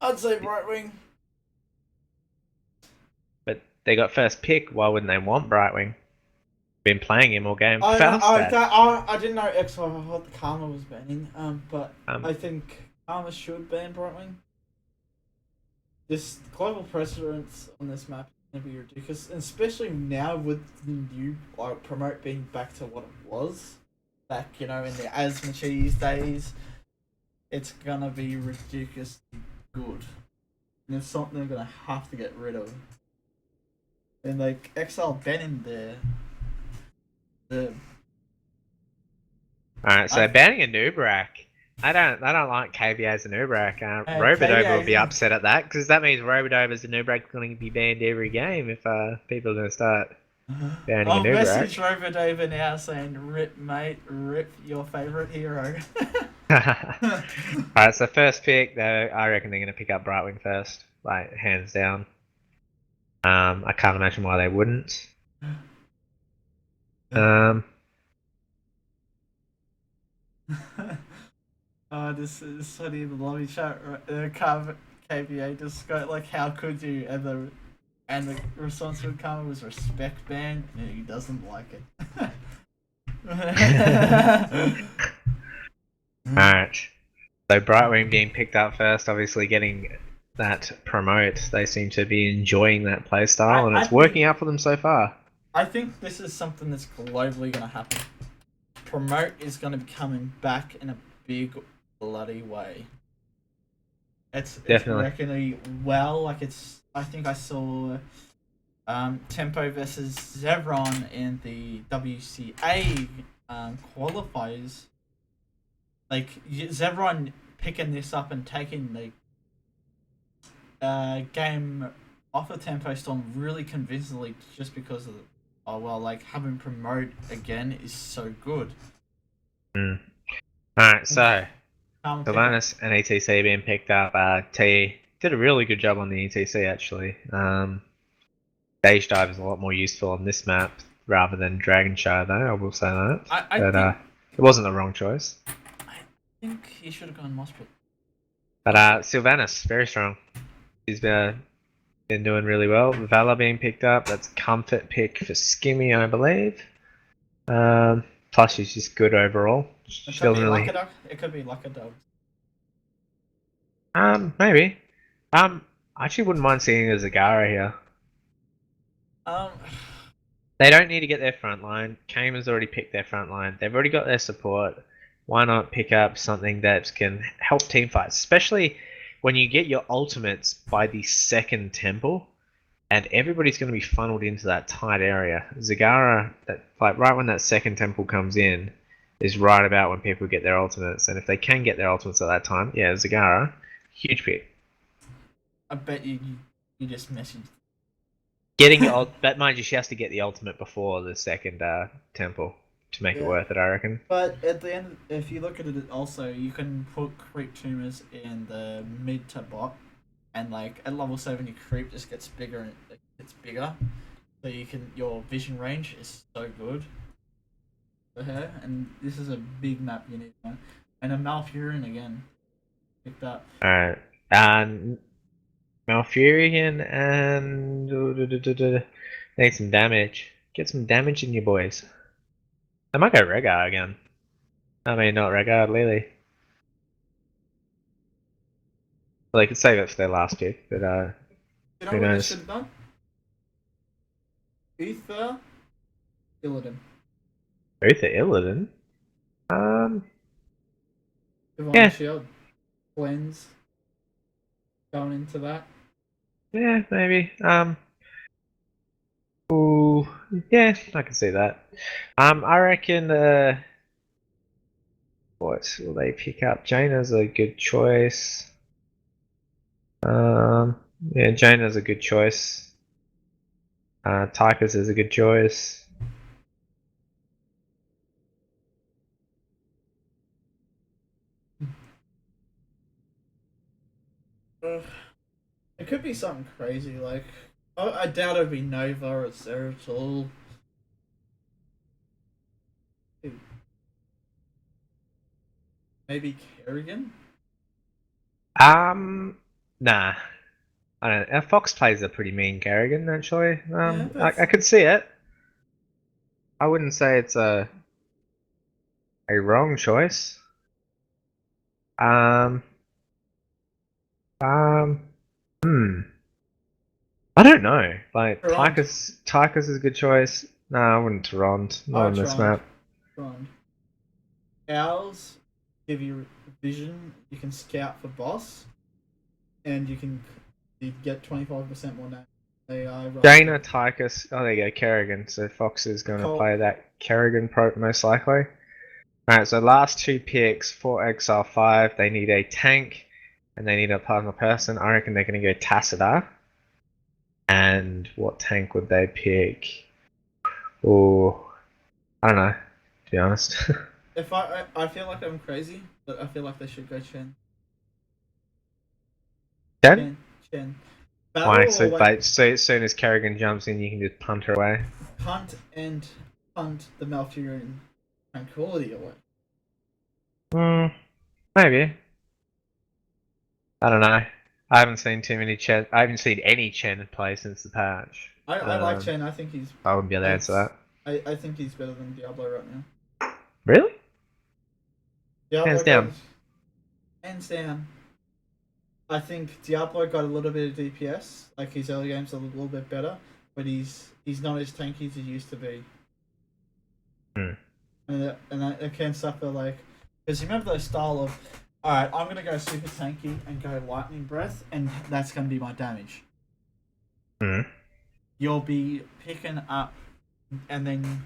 I'd say Brightwing. But they got first pick, why wouldn't they want Brightwing? Been playing him all game. I didn't know XR what the Karma was banning, but I think Karma should ban Brightwing. This global precedence on this map is going to be ridiculous, and especially now with the new promote being back to what it was back, in the Asma Cheese days. It's gonna be ridiculously good, and it's something they're gonna have to get rid of. And like XL banning the Alright, so banning a Nubrak. I don't like KVA as a Nubrak. Robodover will be upset at that because that means Robodover as a Nubrak is going to be banned every game if people are going to start banning a Nubrak. I'll message Robodover now saying, "Rip, mate, rip your favorite hero." Alright, so first pick though, I reckon they're going to pick up Brightwing first, like hands down. I can't imagine why they wouldn't. This is funny in the lobby chat. KBA just got like, "How could you?" And the response from Karma was respect ban, and he doesn't like it. Alright. So Brightwing being picked up first, obviously getting that promote. They seem to be enjoying that playstyle, and it's working out for them so far. I think this is something that's globally going to happen. Promote is going to be coming back in a big bloody way. It's definitely I think I saw Tempo versus Zevron in the WCA qualifiers. Like Zevron picking this up and taking the game off of Tempo Storm really convincingly, just because of having promote again is so good. Alright, so Sylvanas and ETC being picked up. T did a really good job on the ETC actually. Stage dive is a lot more useful on this map rather than Dragon Show though, I will say that. It wasn't the wrong choice. I think he should have gone Mospit. But Sylvanas, very strong. He's been doing really well. Valor being picked up, that's a comfort pick for Skimmy, I believe. Plus she's just good overall. It could be Lucky Dog. Maybe. I actually wouldn't mind seeing a Zagara here. They don't need to get their front line. Kamer's already picked their front line. They've already got their support. Why not pick up something that can help team fights, especially when you get your ultimates by the second temple, and everybody's going to be funneled into that tight area. Zagara, right when that second temple comes in, is right about when people get their ultimates, and if they can get their ultimates at that time, yeah, Zagara, huge pick. I bet you just messaged. But mind you, she has to get the ultimate before the second temple to make it worth it, I reckon. But at the end, if you look at it also, you can put creep tumors in the mid to bot, and at level 7 your creep just gets bigger and it gets bigger, so your vision range is so good for her. And this is a big map you need one, and a Malfurion again picked up. Alright, Malfurion and need some damage. Get some damage in you boys. I might go Rhaegar again. I mean, not Rhaegar, Lily. Well, they could save it for their last pick, but who knows? Should have done? Uther Illidan. Uther Illidan? Divine Shield. Cleanse. Going into that. Yeah, maybe. Ooh, yeah, I can see that. I reckon What will they pick up? Jaina's a good choice. Yeah, Jaina's a good choice. Tychus is a good choice. It could be something crazy, like I doubt it'd be Nova or Zeratul. Maybe Kerrigan? Nah. I don't know. Fox plays a pretty mean Kerrigan, actually. Yeah, I could see it. I wouldn't say it's a wrong choice. Um, um, hmm. I don't know. Like Tyrant. Tychus is a good choice. No, I wouldn't Tyrant. Not on this Tyrant. map. Tyrant. Owls give you vision. You can scout for boss, and you get 25% more damage. They are right. Dana, Tychus. Oh, there you go, Kerrigan. So Fox is going to Colt. play that Kerrigan pro most likely. Alright, so last two picks for Exile 5. They need a tank and they need a partner person. I reckon they're going to go Tassida. And what tank would they pick? Oh, I don't know, to be honest. If I feel like I'm crazy, but I feel like they should go Chen. Chen? Chen. Why? Battle or wait, So as soon as Kerrigan jumps in, you can just punt her away. punt the Malfurion tranquility away. Maybe. I don't know. I haven't seen too many Chen. I haven't seen any Chen play since the patch. I like Chen. I think he's. I wouldn't be able to answer that. I think he's better than Diablo right now. Really? Diablo Hands down. Hands down. I think Diablo got a little bit of DPS. Like his early game's a little bit better, but he's not as tanky as he used to be. And that can suffer like, because you remember the style of, all right, I'm gonna go super tanky and go lightning breath, and that's gonna be my damage. You'll be picking up, and then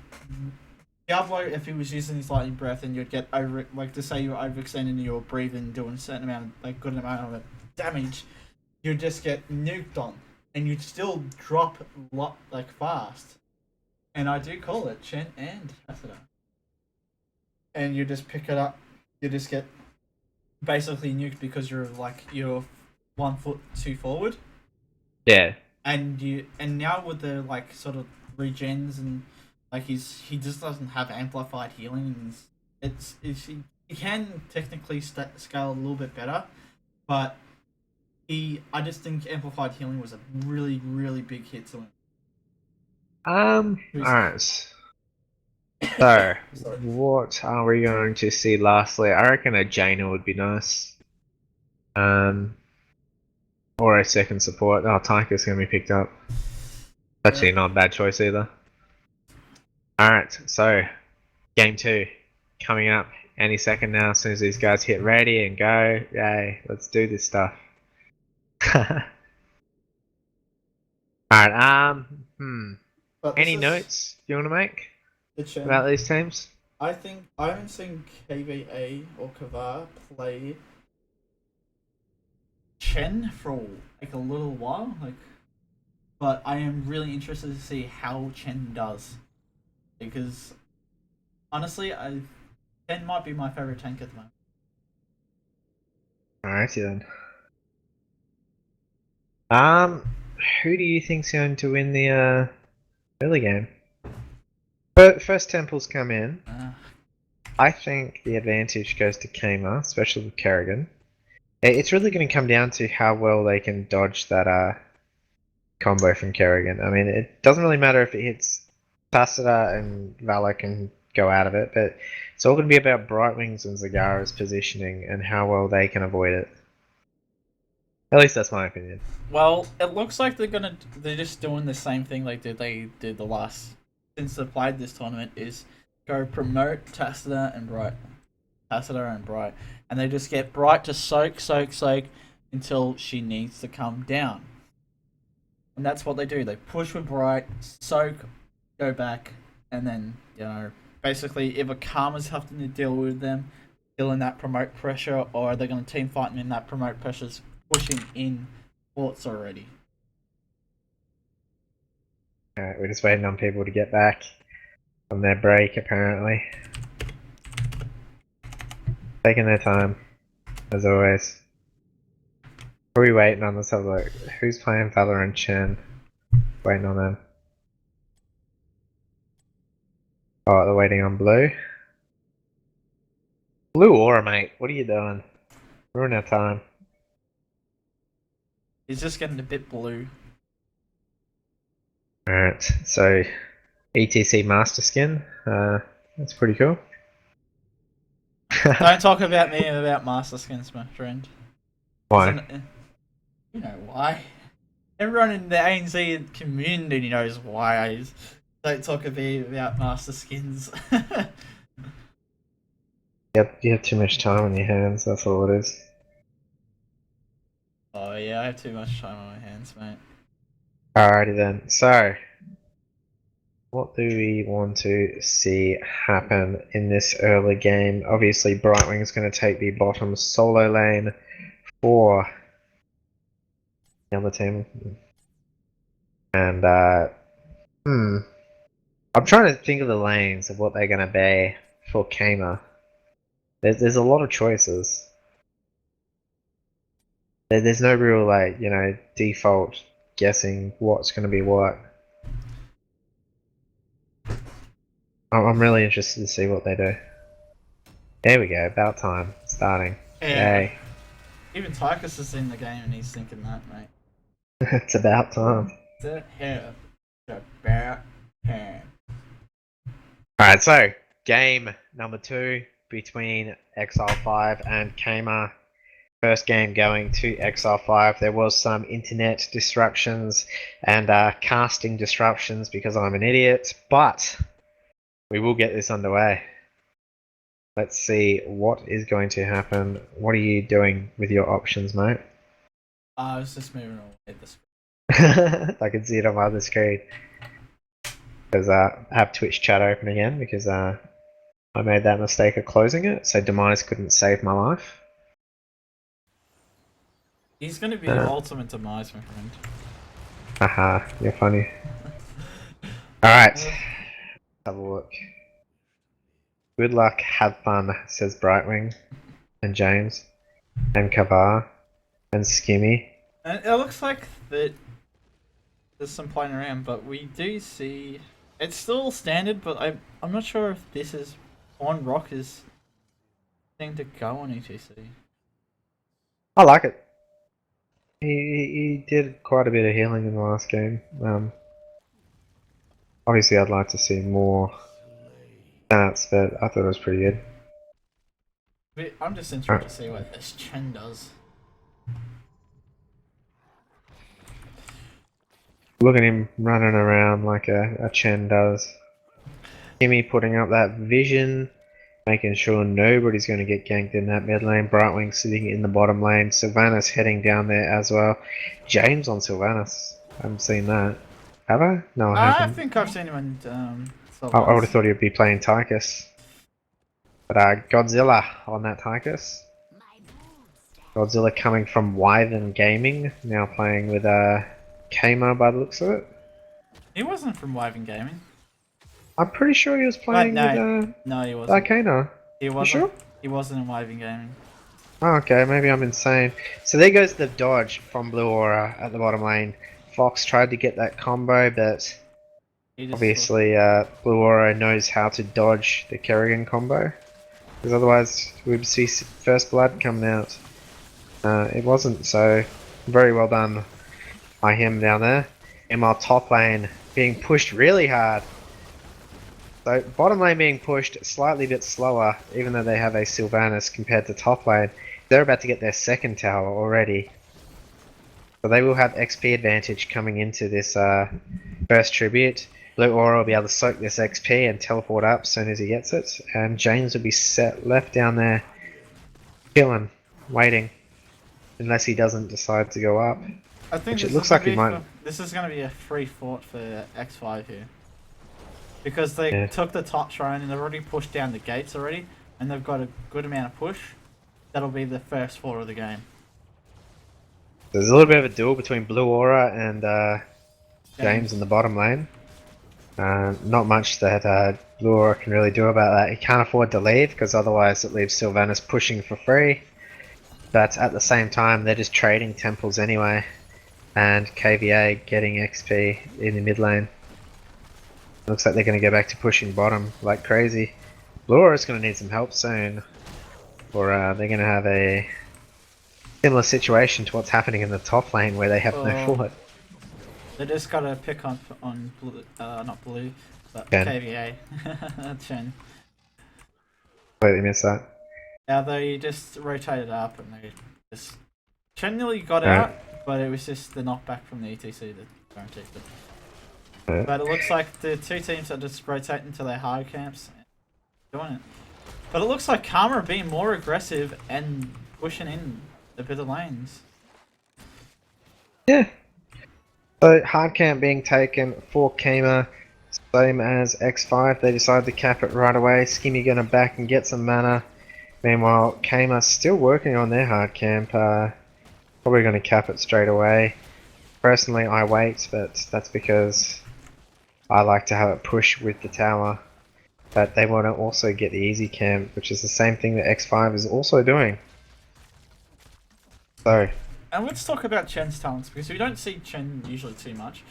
Diablo, if he was using his lightning breath, and you'd get over, like to say you're overextending your breathing, doing a certain amount, good amount of damage, you'd just get nuked on, and you'd still drop fast. And I do call it Chen and Tassida. And you just pick it up, you just get basically nuked because you're 1 foot too forward. Yeah. And now with the sort of regens and he just doesn't have amplified healing. And he can technically scale a little bit better, but I just think amplified healing was a really, really big hit to him. Alright. So, what are we going to see lastly? I reckon a Jaina would be nice. Or a second support. Oh, Tychus going to be picked up. Actually, not a bad choice either. Alright, so, game 2 coming up any second now. As soon as these guys hit ready and go, yay, let's do this stuff. Alright, any notes you want to make about these teams? I think I haven't seen KVA or Kavar play Chen for a little while, but I am really interested to see how Chen does, because honestly, Chen might be my favorite tank at the moment. Alrighty then. Who do you think's going to win the early game? But first temples come in. I think the advantage goes to Kama, especially with Kerrigan. It's really going to come down to how well they can dodge that combo from Kerrigan. I mean, it doesn't really matter if it hits Tassida and Vala can go out of it, but it's all going to be about Brightwings and Zagara's positioning and how well they can avoid it. At least that's my opinion. Well, it looks like they're just doing the same thing they did the last since they played this tournament, is go promote Tassida and Bright. And they just get Bright to soak until she needs to come down. And that's what they do. They push with Bright, soak, go back, and then, basically if a Karma's having to deal with them, feeling that promote pressure, or are they going to team fight and that promote pressure's pushing in ports already? Alright, we're just waiting on people to get back from their break, apparently. Taking their time, as always. Who are we waiting on? Let's have a look. Who's playing Valorant Chen? Waiting on them. Oh, they're waiting on Blue. Blue Aura, mate. What are you doing? Ruin our time. He's just getting a bit blue. Alright, so ETC Master Skin. That's pretty cool. Don't talk about me about Master Skins, my friend. Why? You know why. Everyone in the ANZ community knows why I don't talk about Master Skins. Yep, you have too much time on your hands, that's all it is. Oh yeah, I have too much time on my hands, mate. Alrighty then, so what do we want to see happen in this early game? Obviously Brightwing's going to take the bottom solo lane for the other team. And I'm trying to think of the lanes of what they're going to be for Kamer. There's a lot of choices. There's no real, like, you know, default guessing what's going to be what. I'm really interested to see what they do. There we go, about time. Starting. Yeah. Yay. Even Tychus is in the game and he's thinking that, mate. It's about time. It's about time. Alright, so game number 2 between XR5 and Kamer. First game going to XR5. There was some internet disruptions and casting disruptions because I'm an idiot, but we will get this underway. Let's see what is going to happen. What are you doing with your options, mate? I was just moving away the screen. I can see it on my other screen. Because I have Twitch chat open again because I made that mistake of closing it, so Demise couldn't save my life. He's gonna be the ultimate Demise, my friend. Haha, you're funny. Alright, have a look. Good luck, have fun, says Brightwing, and James, and Kavar, and Skimmy. And it looks like that there's some playing around, but we do see it's still standard, but I'm not sure if this is on Rock is thing to go on ETC. I like it. He did quite a bit of healing in the last game. Obviously I'd like to see more stats, but I thought it was pretty good. I'm just interested to see what this Chen does. Look at him running around like a Chen does. Kimmy putting up that vision, making sure nobody's going to get ganked in that mid lane. Brightwing sitting in the bottom lane. Sylvanas heading down there as well. James on Sylvanas. I haven't seen that. Have I? No, I haven't. I think I've seen him in I would have thought he'd be playing Tychus. But Godzilla on that Tychus. Godzilla coming from Wyvern Gaming, now playing with Kamer by the looks of it. He wasn't from Wyvern Gaming. I'm pretty sure he was playing with no, he wasn't. Arcana. He wasn't. Sure? He wasn't in Wyvern Gaming. Oh, okay, maybe I'm insane. So there goes the dodge from Blue Aura at the bottom lane. Fox tried to get that combo, but obviously Blue Aura knows how to dodge the Kerrigan combo. Because otherwise we'd see First Blood coming out. It wasn't, so very well done by him down there. ML top lane being pushed really hard. So bottom lane being pushed slightly bit slower, even though they have a Sylvanas compared to top lane. They're about to get their second tower already. So they will have XP advantage coming into this first tribute. Blue Aura will be able to soak this XP and teleport up as soon as he gets it. And James will be left down there, chilling, waiting. Unless he doesn't decide to go up. I think which it looks like he might. This is going to be a free fought for X5 here. Because they took the top shrine and they've already pushed down the gates already. and they've got a good amount of push, that'll be the first 4 of the game. There's a little bit of a duel between Blue Aura and James in the bottom lane. Not much that Blue Aura can really do about that. He can't afford to leave because otherwise it leaves Sylvanas pushing for free. But at the same time, they're just trading temples anyway. And KVA getting XP in the mid lane. Looks like they're going to go back to pushing bottom like crazy. Blue Aura's going to need some help soon. Or they're going to have a similar situation to what's happening in the top lane where they have no forward. They just gotta pick on blue, not blue, but Chen. KVA. Chen. Completely missed that. Yeah, they just rotated up and they just Chen nearly got Right. out, but it was just the knockback from the ETC that guaranteed it. Right. But it looks like the 2 teams are just rotating to their hard camps and doing it. But it looks like Karma are being more aggressive and pushing in a bit of lanes. Yeah. So hard camp being taken for Kima, same as X5. They decided to cap it right away. Skimmy gonna back and get some mana. Meanwhile, Kima still working on their hard camp. Probably gonna cap it straight away. Personally, I wait, but that's because I like to have it push with the tower. But they want to also get the easy camp, which is the same thing that X5 is also doing. So. And let's talk about Chen's talents, because we don't see Chen usually too much.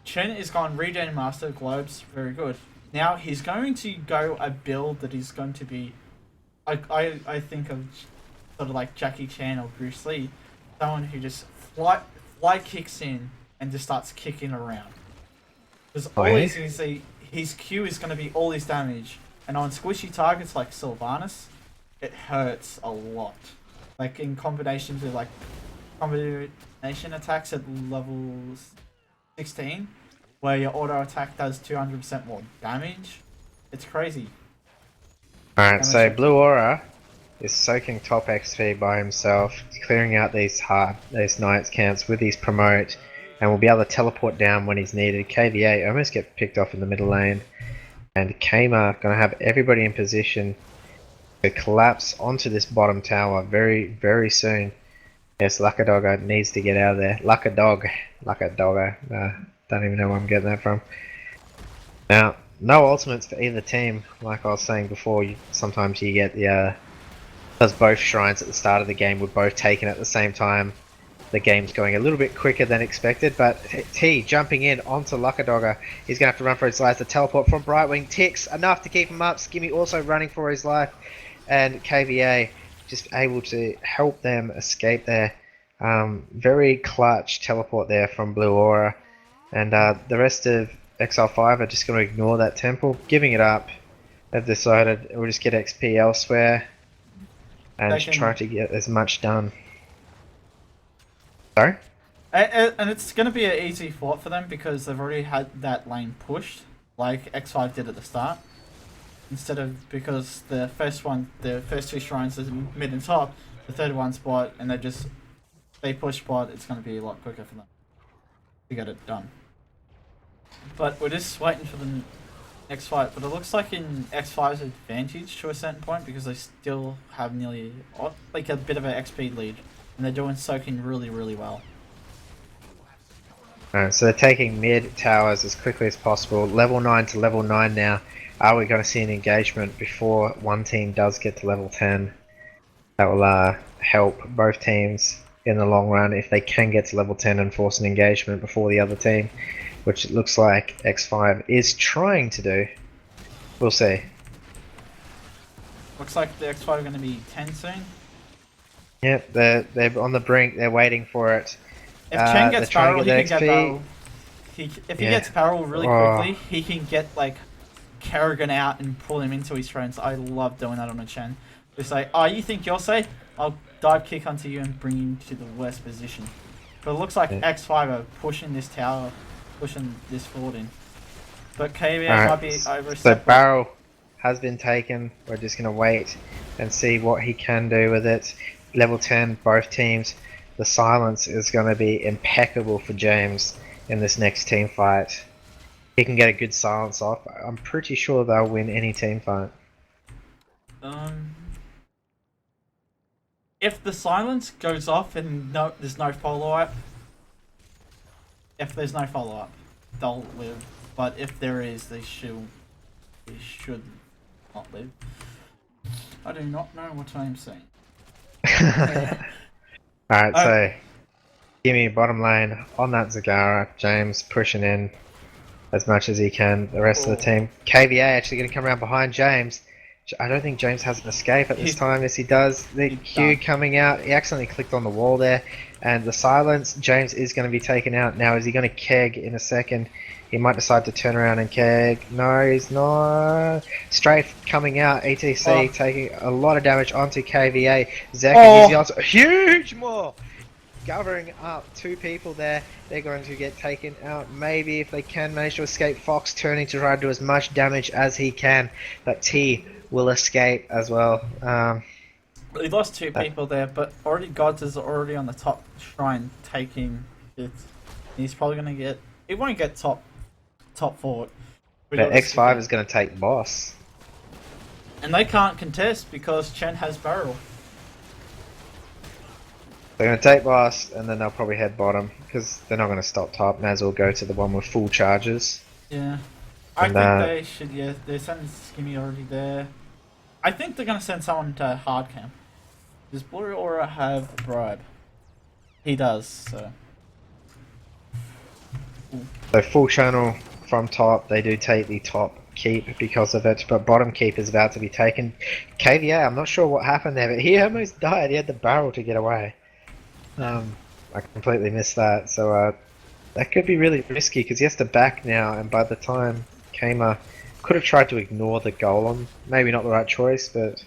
Chen is gone Regen Master, Globes, very good. Now he's going to go a build that is going to be, I think of sort of like Jackie Chan or Bruce Lee, someone who just fly kicks in and just starts kicking around. Because all he's going to see, his Q is going to be all his damage, and on squishy targets like Sylvanas, it hurts a lot. Like in combinations with like combination attacks at level 16, where your auto attack does 200% more damage. It's crazy. Alright, so Blue Aura is soaking top XP by himself, clearing out these Knights camps with his promote, and will be able to teleport down when he's needed. KVA almost get picked off in the middle lane, and Kama gonna have everybody in position to collapse onto this bottom tower very, very soon. Yes, Luckadoga needs to get out of there. Luckadoga. Don't even know where I'm getting that from. Now, no ultimates for either team. Like I was saying before, sometimes you get the because both shrines at the start of the game were both taken at the same time. The game's going a little bit quicker than expected, but T jumping in onto Luckadoga. He's going to have to run for his life. The teleport from Brightwing ticks enough to keep him up. Skimmy also running for his life, and KVA just able to help them escape there. Very clutch teleport there from Blue Aura, and the rest of XL5 are just going to ignore that temple, giving it up. They've decided we'll just get XP elsewhere and try to get as much done. Sorry? And it's going to be an easy fought for them because they've already had that lane pushed, like X5 did at the start. Instead of, because the first 2 shrines is mid and top, the third one's bot, and they push bot, it's going to be a lot quicker for them to get it done. But we're just waiting for the next fight, but it looks like in X5's advantage to a certain point because they still have nearly, like a bit of an XP lead, and they're doing soaking really, really well. Alright, so they're taking mid towers as quickly as possible. Level 9 to level 9 now. Are we going to see an engagement before one team does get to level 10? That will help both teams in the long run if they can get to level 10 and force an engagement before the other team, which it looks like X5 is trying to do. We'll see. Looks like the X5 are going to be 10 soon. Yep, they're on the brink. They're waiting for it. If Chen gets barrel, he can get barrel. If he gets barrel really quickly, he can get like Kerrigan out and pull him into his friends. I love doing that on a Chen. Just like, oh, you think you're safe? I'll dive kick onto you and bring you to the worst position. But it looks like X5 are pushing this tower, pushing this forward in. But KVA might be over. So barrel has been taken. We're just going to wait and see what he can do with it. Level 10, both teams. The silence is going to be impeccable for James in this next team fight. He can get a good silence off. I'm pretty sure they'll win any team fight. Um, if the silence goes off and there's no follow up, they'll live. But if there is, they should not live. I do not know what I'm saying. Alright, so give me bottom lane on that Zagara. James pushing in as much as he can. The rest of the team. KVA actually going to come around behind James. I don't think James has an escape at this time. Yes, he does. The Q coming out. He accidentally clicked on the wall there. And the silence. James is going to be taken out. Now, is he going to keg in a second? He might decide to turn around and keg. No, he's not. Strafe coming out. ETC taking a lot of damage onto KVA. Zek is also huge more. Covering up 2 people there. They're going to get taken out. Maybe if they can manage to escape, Fox turning to try to do as much damage as he can. But T will escape as well. He lost 2 people there, but already Gods is already on the top shrine taking it. He's probably going to get... He won't get top 4. But X5 is going to take boss. And they can't contest because Chen has barrel. They're going to take boss, and then they'll probably head bottom, because they're not going to stop top. May as well go to the one with full charges. Yeah. I think they should, yeah. They're sending Skimmy already there. I think they're going to send someone to hard camp. Does Blue Aura have a bribe? He does, so... So full channel from top, they do take the top keep because of it, but bottom keep is about to be taken. KVA, I'm not sure what happened there, but he almost died. He had the barrel to get away. I completely missed that, so that could be really risky because he has to back now, and by the time Kamer could have tried to ignore the golem, maybe not the right choice, but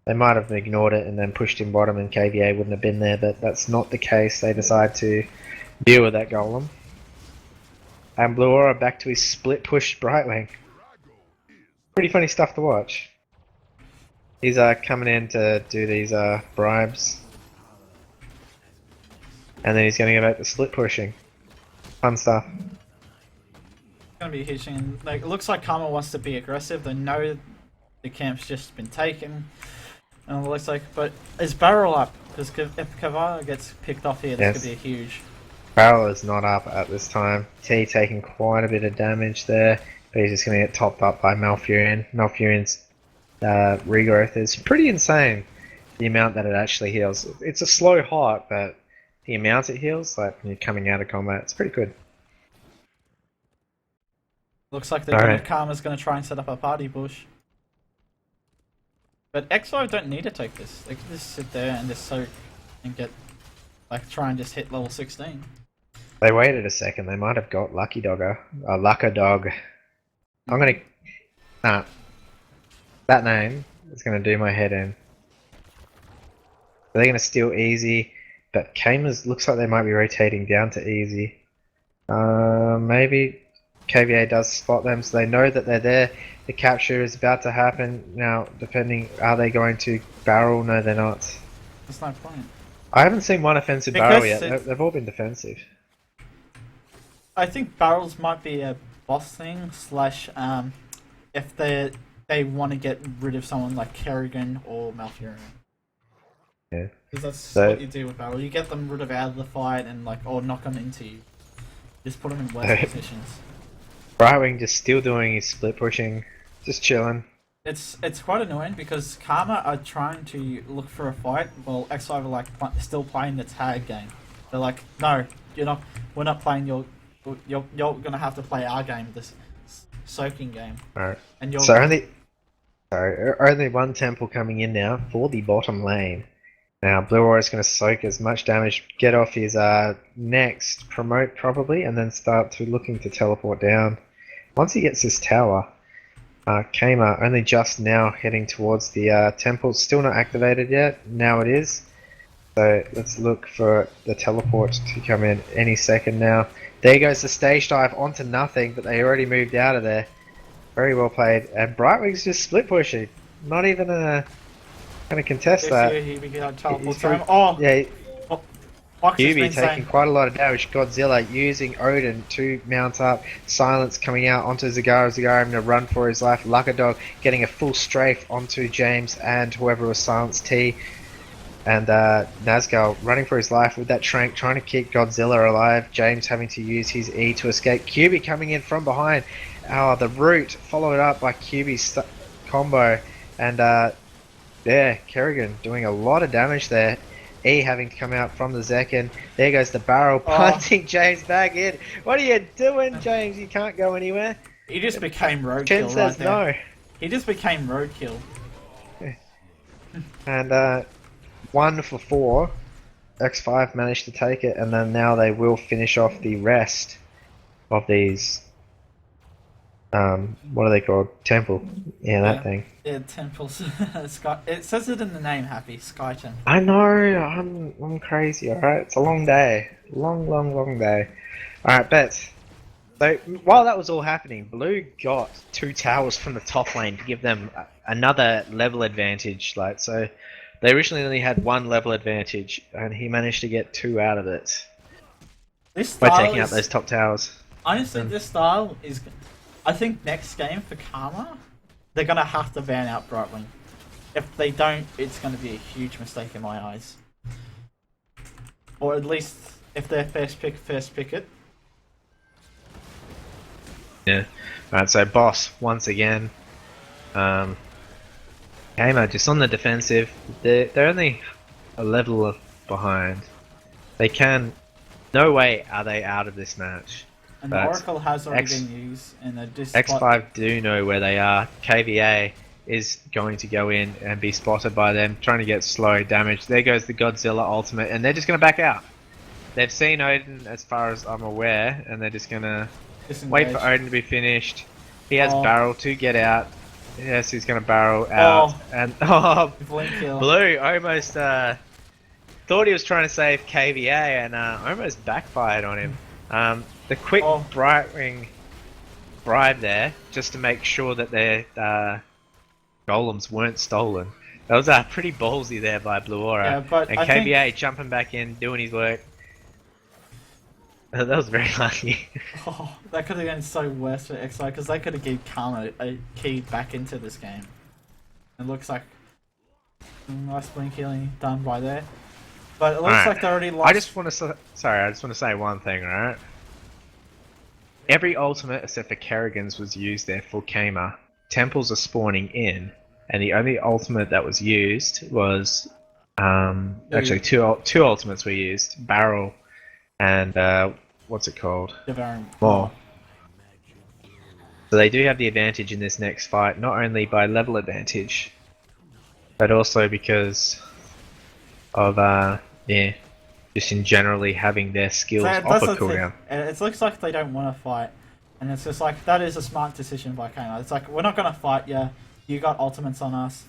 they might have ignored it and then pushed him bottom and KVA wouldn't have been there, but that's not the case. They decide to deal with that golem. And Blue Aura back to his split push Brightwing. Pretty funny stuff to watch. He's coming in to do these bribes. And then he's going to go back to split pushing. Fun stuff. Gonna be hitching. Like, it looks like Karma wants to be aggressive. They know the camp's just been taken. And it looks like, but is barrel up? Because if Kavana gets picked off here, this could be a huge. Barrel is not up at this time. T taking quite a bit of damage there, but he's just going to get topped up by Malfurion. Malfurion's regrowth is pretty insane. The amount that it actually heals. It's a slow heart, but the amount it heals, like when you're coming out of combat, it's pretty good. Looks like Karma's going to try and set up a party bush. But X5 don't need to take this. They can just sit there and just soak and get, like, try and just hit level 16. They waited a second. They might have got Lucky Dogger. Lucka Dog. I'm gonna... Nah. That name is gonna do my head in. They're gonna steal easy, but Kamers looks like they might be rotating down to easy. Maybe KVA does spot them, so they know that they're there. The capture is about to happen. Now, depending, are they going to barrel? No, they're not. That's no point. I haven't seen one offensive barrel yet. They've all been defensive. I think barrels might be a boss thing, slash, if they want to get rid of someone like Kerrigan or Malfurion. Yeah. Because that's what you do with barrel. You get them rid of out of the fight and, like, or knock them into you. Just put them in worse positions. Brightwing just still doing his split pushing, just chilling. It's quite annoying because Karma are trying to look for a fight while X5 are like still playing the tag game. They're like, no, we're not playing you're gonna have to play our game, this soaking game. Alright. And you're only one temple coming in now for the bottom lane. Now Blue Aura is going to soak as much damage, get off his next promote probably, and then start to looking to teleport down. Once he gets this tower, Kamer only just now heading towards the temple, still not activated yet. Now it is. So let's look for the teleport to come in any second now. There goes the stage dive onto nothing, but they already moved out of there. Very well played. And Brightwing's just split pushing. Not even going to contest that. He teleport Yeah. Fox has QB been taking saying, quite a lot of damage. Godzilla using Odin to mount up. Silence coming out onto Zagara. Zagara having to run for his life. Luckadog getting a full strafe onto James and whoever was Silence T. And Nazgul running for his life with that Trank, trying to keep Godzilla alive. James having to use his E to escape. QB coming in from behind. The root followed up by QB's combo. And yeah, Kerrigan doing a lot of damage there. E having to come out from the Zekin. There goes the barrel, punting James back in. What are you doing, James? You can't go anywhere. he just became Chen roadkill says right there. no. He just became roadkill. And 1 for 4. X5 managed to take it, and then now they will finish off the rest of these. What are they called? Temple. Yeah, that thing. Yeah, temples. Sky. It says it in the name. Happy Sky Temple. I know. I'm crazy. All right, it's a long day. Long day. All right, bets. So while that was all happening, Blue got 2 towers from the top lane to give them another level advantage. Like so, they originally only had 1 level advantage, and he managed to get 2 out of it This by style taking out is, those top towers. honestly, this style is. I think next game for Karma, they're gonna have to ban out Brightwing. If they don't, it's gonna be a huge mistake in my eyes. Or at least if they're first pick it. Yeah. Alright, so Boss, once again. Gamer just on the defensive. They're only a level behind. They can... No way are they out of this match. And the Oracle has already been used, and they're just... X5 do know where they are. KVA is going to go in and be spotted by them, trying to get slow damage. There goes the Godzilla ultimate, and they're just going to back out. They've seen Odin as far as I'm aware, and they're just going to wait for Odin to be finished. He has barrel to get out. Yes, he's going to barrel out. And Blue almost thought he was trying to save KVA and almost backfired on him. The quick Brightwing bribe there, just to make sure that their golems weren't stolen. That was pretty ballsy there by Blue Aura. Yeah, but and KVA jumping back in, doing his work. That was very lucky. That could have been so worse for XI, because they could have given Karma a key back into this game. It looks like nice blink healing done by there. But it looks like they already lost. I just want to say one thing, right? Every ultimate except for Kerrigan's was used there for Kamer. Temples are spawning in, and the only ultimate that was used was actually two ultimates were used: Barrel and what's it called? Maw. So they do have the advantage in this next fight, not only by level advantage, but also because of just in generally having their skills off a cooldown. It looks like they don't want to fight, and it's just like that is a smart decision by Kamer. It's like, we're not gonna fight you. You got ultimates on us,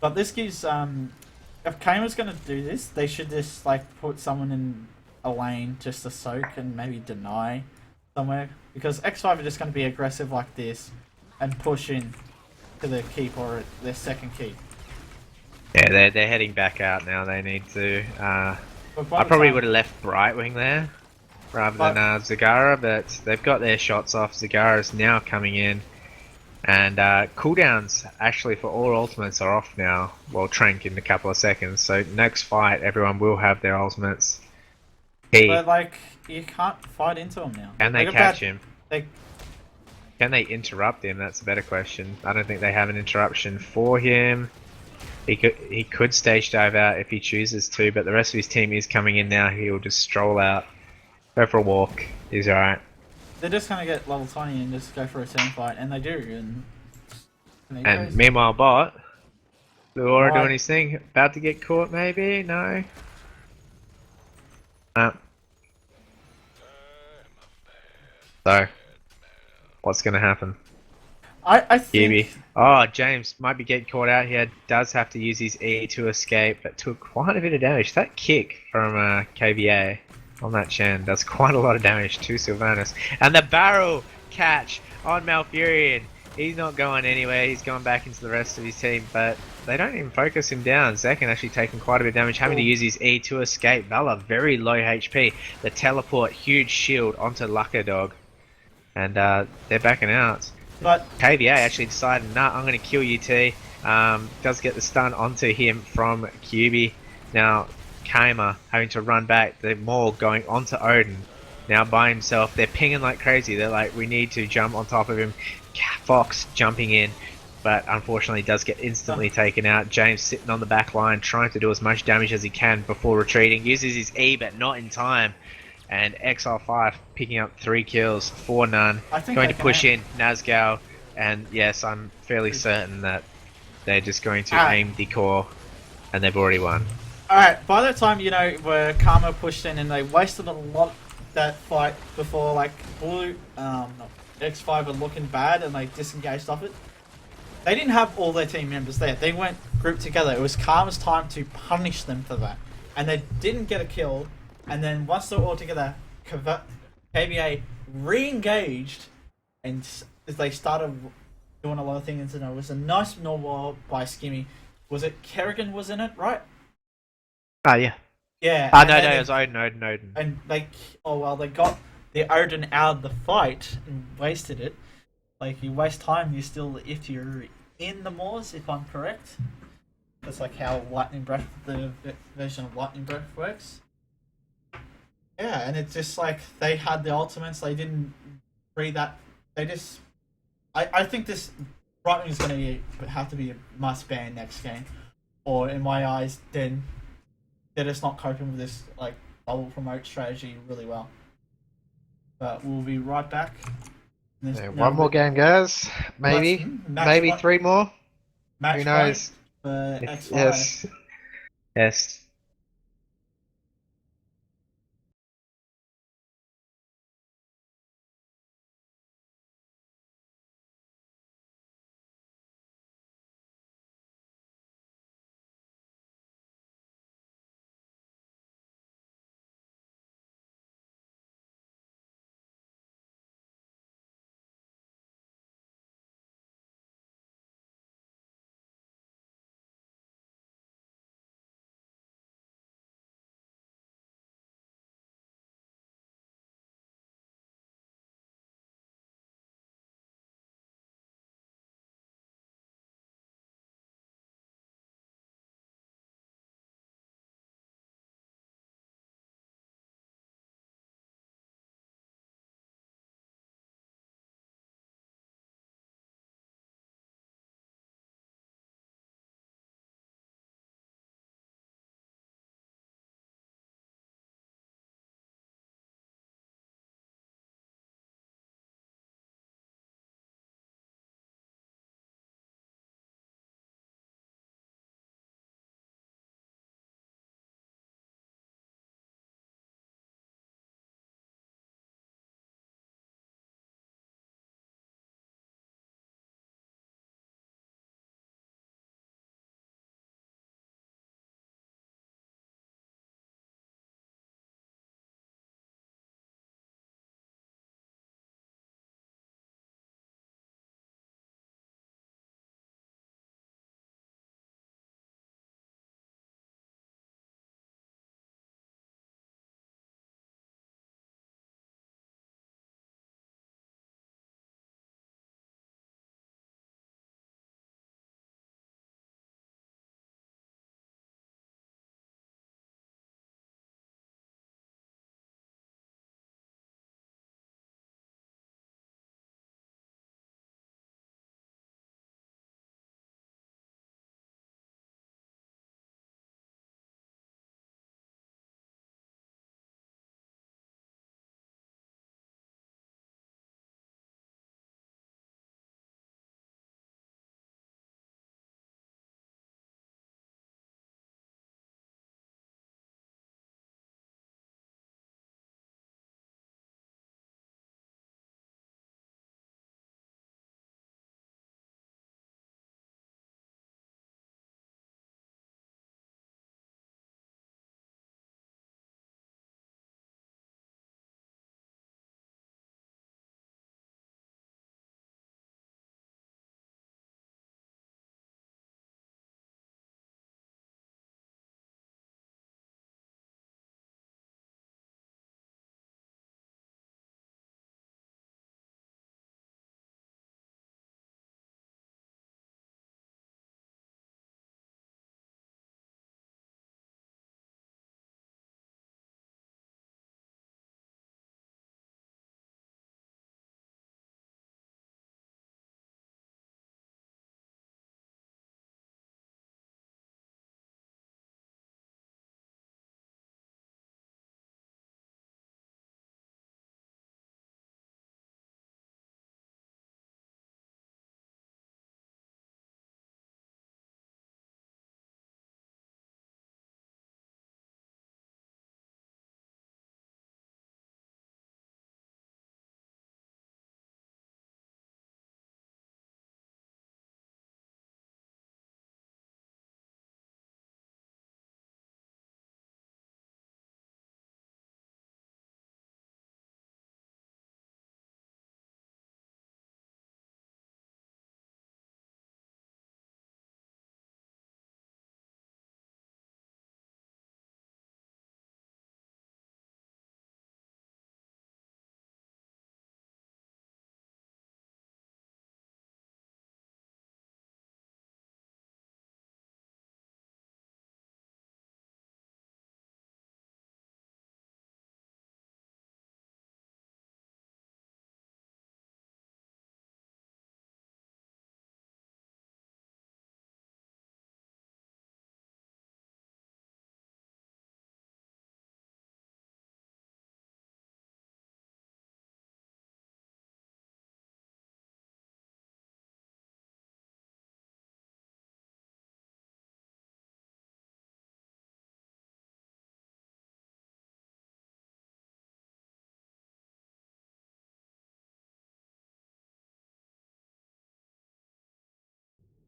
but this gives if Kamer's gonna do this, they should just like put someone in a lane just to soak and maybe deny somewhere, because X5 are just gonna be aggressive like this and push in to the keep or their second keep. Yeah, they're heading back out now. They need to. I probably would have left Brightwing there rather than Zagara, but they've got their shots off. Zagara's now coming in, and cooldowns actually for all ultimates are off now. Well, Trank in a couple of seconds. So next fight, everyone will have their ultimates. But like, you can't fight into him now. Can they catch him? Can they interrupt him? That's a better question. I don't think they have an interruption for him. He could stage dive out if he chooses to, but the rest of his team is coming in now. He'll just stroll out, go for a walk. He's alright. They're just gonna get level 20 and just go for a team fight, and they do. And meanwhile, Bot, Blue Aura doing his thing, about to get caught maybe? No. So, what's gonna happen? I think... Oh, James might be getting caught out here. Does have to use his E to escape, but took quite a bit of damage. That kick from KVA on that Chen does quite a lot of damage to Sylvanas. And the barrel catch on Malfurion. He's not going anywhere. He's going back into the rest of his team, but they don't even focus him down. Zekin actually taking quite a bit of damage, having to use his E to escape. Vela very low HP. The teleport, huge shield onto Lucka Dog, and they're backing out. But KVA actually decided, nah, I'm going to kill you, T. Does get the stun onto him from QB. Now, Kaima having to run back. The Maul going onto Odin. Now by himself. They're pinging like crazy. They're like, we need to jump on top of him. Fox jumping in, but unfortunately does get instantly taken out. James sitting on the back line, trying to do as much damage as he can before retreating. Uses his E, but not in time. And XR5 picking up 3 kills, 4 none. Going to push in Nazgul, and yes, I'm fairly certain that they're just going to aim the core, and they've already won. Alright, by the time, where Karma pushed in and they wasted a lot that fight before, like, Blue, X5 were looking bad and they disengaged off it. They didn't have all their team members there. They weren't grouped together. It was Karma's time to punish them for that. And they didn't get a kill. And then once they were all together, KBA re-engaged and they started doing a lot of things. And it was a nice normal by Skimmy. Was it Kerrigan was in it, right? Yeah. Yeah. No, it was Odin. And they got the Odin out of the fight and wasted it. Like, you waste time, you still, if you're in the Moors, if I'm correct. That's like how Lightning Breath, the version of Lightning Breath works. Yeah, and it's just like, they had the ultimates, they didn't read that. They just... I think this Lightning is going to have to be a must-ban next game. Or, in my eyes, then they're just not coping with this, like, double promote strategy really well. But we'll be right back. One more game, guys. Maybe 3 more. Who knows? For X5. Yes.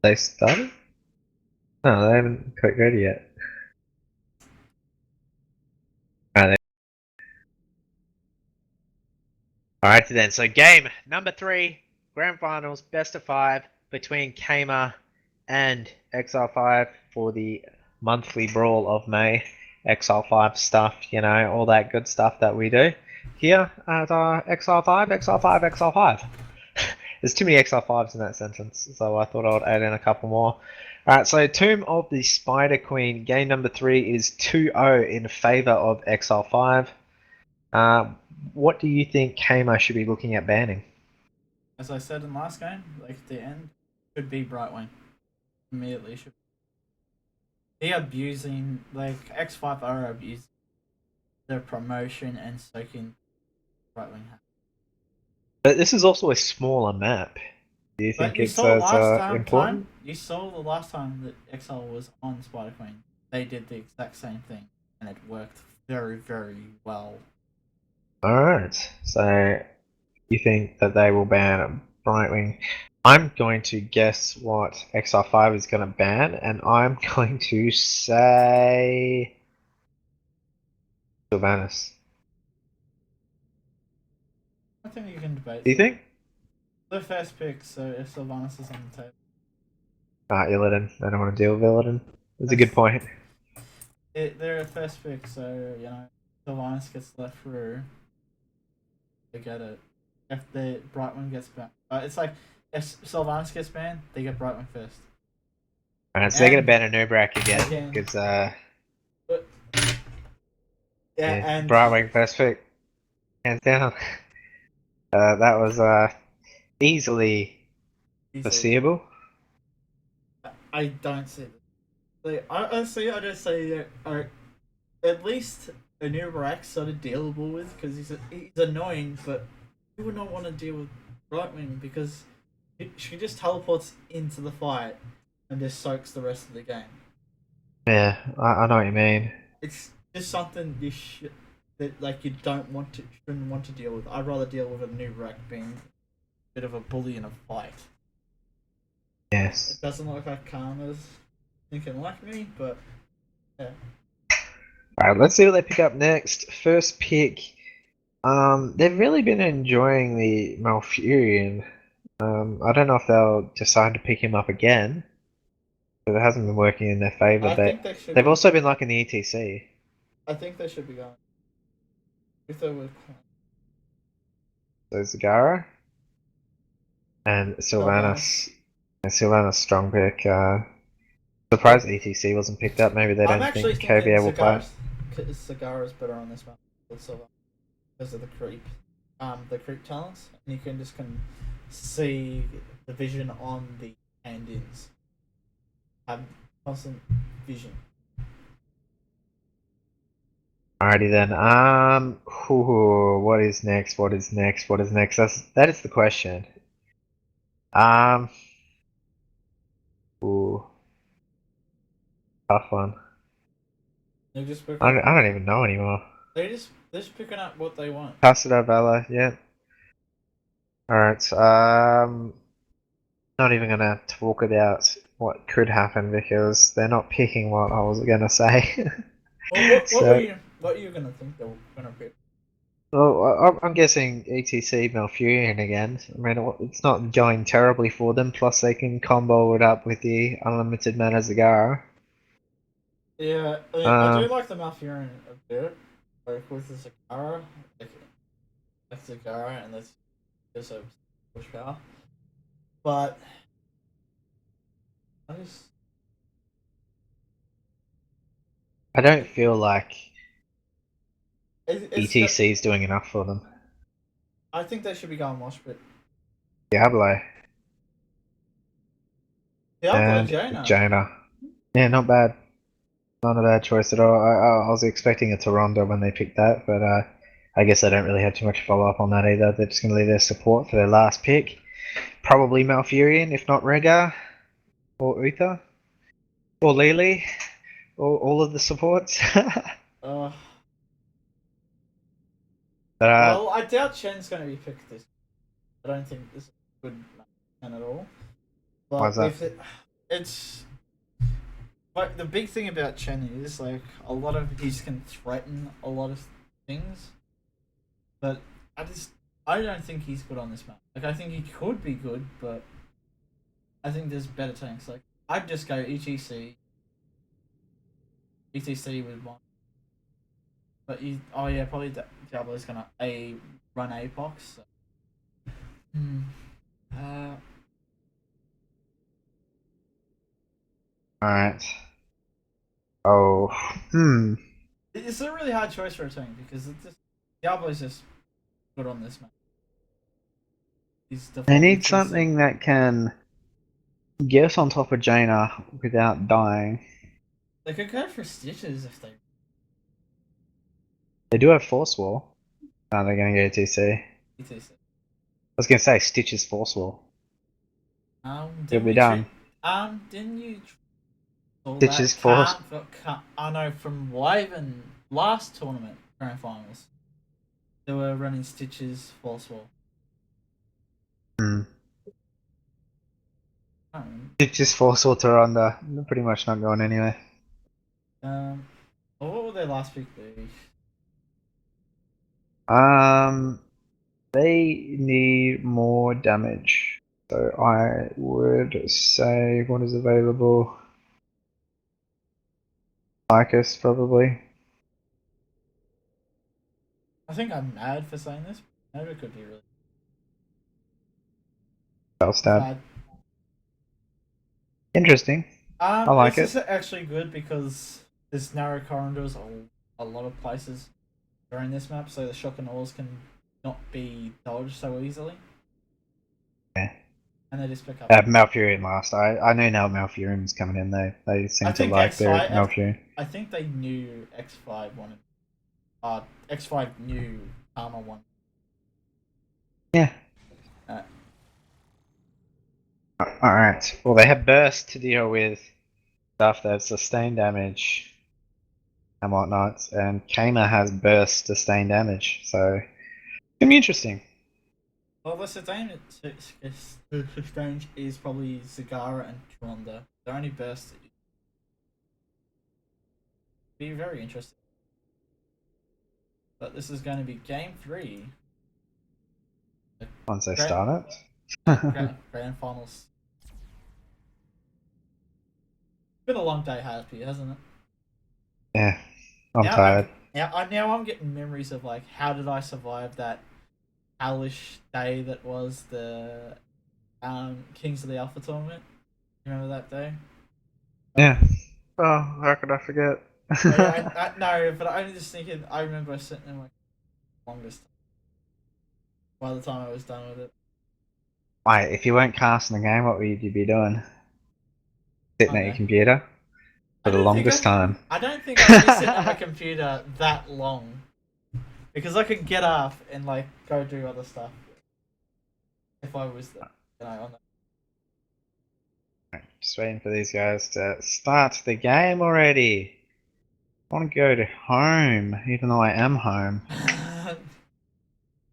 They started? No, they haven't quite ready yet. Alright then, so game number 3, Grand Finals, best of 5 between Kamer and XR5 for the monthly brawl of May. XR5 stuff, you know, all that good stuff that we do here at XR5, XR5, XR5. There's too many XR5s in that sentence, so I thought I would add in a couple more. Alright, so Tomb of the Spider Queen, game number 3 is 2-0 in favour of XR5. What do you think Kamo should be looking at banning? As I said in last game, like at the end, should be Brightwing. Immediately should. They abusing, like X5 are abusing their promotion and soaking Brightwing. But this is also a smaller map. Do you think it's as important? You saw the last time that XL was on Spider Queen. They did the exact same thing, and it worked very, very well. Alright, so you think that they will ban Brightwing. I'm going to guess what XR5 is going to ban, and I'm going to say Sylvanas. I think you can debate. Do you think? The first pick, so if Sylvanas is on the table. Illidan. I don't want to deal with Illidan. That's a good point. They're a first pick, so, you know, Sylvanas gets left through. They get it. If the Brightwing gets banned. It's like, if Sylvanas gets banned, they get Brightwing first. Alright, so they're going to ban a Nubrak again, because, and Brightwing first pick. Hands down. That was, easily foreseeable. I don't see it. Like, honestly, I just say at least a Nubrak sort of dealable with, because he's annoying, but you would not want to deal with Brightwing because she just teleports into the fight and just soaks the rest of the game. Yeah, I know what you mean. It's just something that like you shouldn't want to deal with. I'd rather deal with a Nubrak being a bit of a bully in a fight. Yes. It doesn't look like Karma's thinking like me, but yeah. Alright, let's see what they pick up next. First pick. They've really been enjoying the Malfurion. I don't know if they'll decide to pick him up again. But it hasn't been working in their favour, but they've also been liking the ETC. I think they should be going. If they were. So Zagara. And Sylvanas. And Sylvanas strong pick. Surprised ETC wasn't picked up. Maybe they don't think KBA will play. Zagara's better on this map because of the creep talents, and you can just see the vision on the hand-ins. Have constant vision. Alrighty then. What is next? What is next? What is next? That is the question. Ooh. Tough one. They're just I don't even know anymore. They're just picking up what they want. Cassador Vela, yeah. Alright, not even gonna talk about what could happen because they're not picking what I was gonna say. Well, what are you gonna think they're gonna pick? Well, I'm guessing ETC Malfurion again. I mean, it's not going terribly for them, plus they can combo it up with the unlimited mana Zagara. Yeah, I do like the Malfurion a bit, like with the Zagara, like Zagara, and that's just a push power. But I don't feel like ETC is doing enough for them. I think they should be going Moshpit. Diablo. And Jaina. Yeah, not bad. Not a bad choice at all. I was expecting a Toronto when they picked that, but I guess they don't really have too much follow-up on that either. They're just going to leave their support for their last pick. Probably Malfurion, if not Rega, or Uther, or Lily, or all of the supports. Well, I doubt Shen's going to be picked this. I don't think this is a good man at all. But why's that? it's like the big thing about Chen is like a lot of he can threaten a lot of things, but I don't think he's good on this map. Like I think he could be good, but I think there's better tanks. Like I'd just go ETC with one. But oh yeah, probably Diablo's gonna run Apox. So. Uh, Alright. Oh. Hmm. it's a really hard choice for a team because Diablo's just good on this map. They need something that can get on top of Jaina without dying. They could go for Stitches if they. They do have Force Wall. No, they're going to go TC. ETC. I was going to say Stitch's Force Wall. It'll be done. Didn't you? Stitch's Force. I know from Wyvern last tournament grand finals. They were running Stitch's Force Wall. Hmm. Stitch's Force Wall to Ronda. They're pretty much not going anywhere. What would their last pick be? They need more damage. So I would say what is available? Lycus, probably. I think I'm mad for saying this. Maybe it could be really Bellstab. bad. Interesting. I like this is actually good because there's narrow corridors a lot of places during this map, so the shock and ores can not be dodged so easily. Yeah. And they just pick up. Malfurion last. I knew now Malfurion's coming in. They seem to like their Malfurion. I think they knew X5 wanted. X5 knew Armor wanted. Yeah. Alright. Well, they have Burst to deal with stuff that sustained damage and whatnot, and Kama has Burst to sustain damage, so it's gonna be interesting. Well, the sustained is probably Zagara and Tronda. They're only Burst. Be very interesting. But this is going to be game 3. Once they start it. Grand finals. Been a long day, Happy, hasn't it? Yeah, I'm tired. Now I'm getting memories of like how did I survive that hellish day that was the Kings of the Alpha tournament. Remember that day? Yeah. Oh, how could I forget? No, but I'm just thinking. I remember sitting in my longest by the time I was done with it. Wait, if you weren't casting the game, what would you be doing? Sitting at your computer for the longest time. I don't think I'd be sitting at my computer that long, because I could get up and like go do other stuff if I was there, on that. Just waiting for these guys to start the game already. I want to go to home, even though I am home. I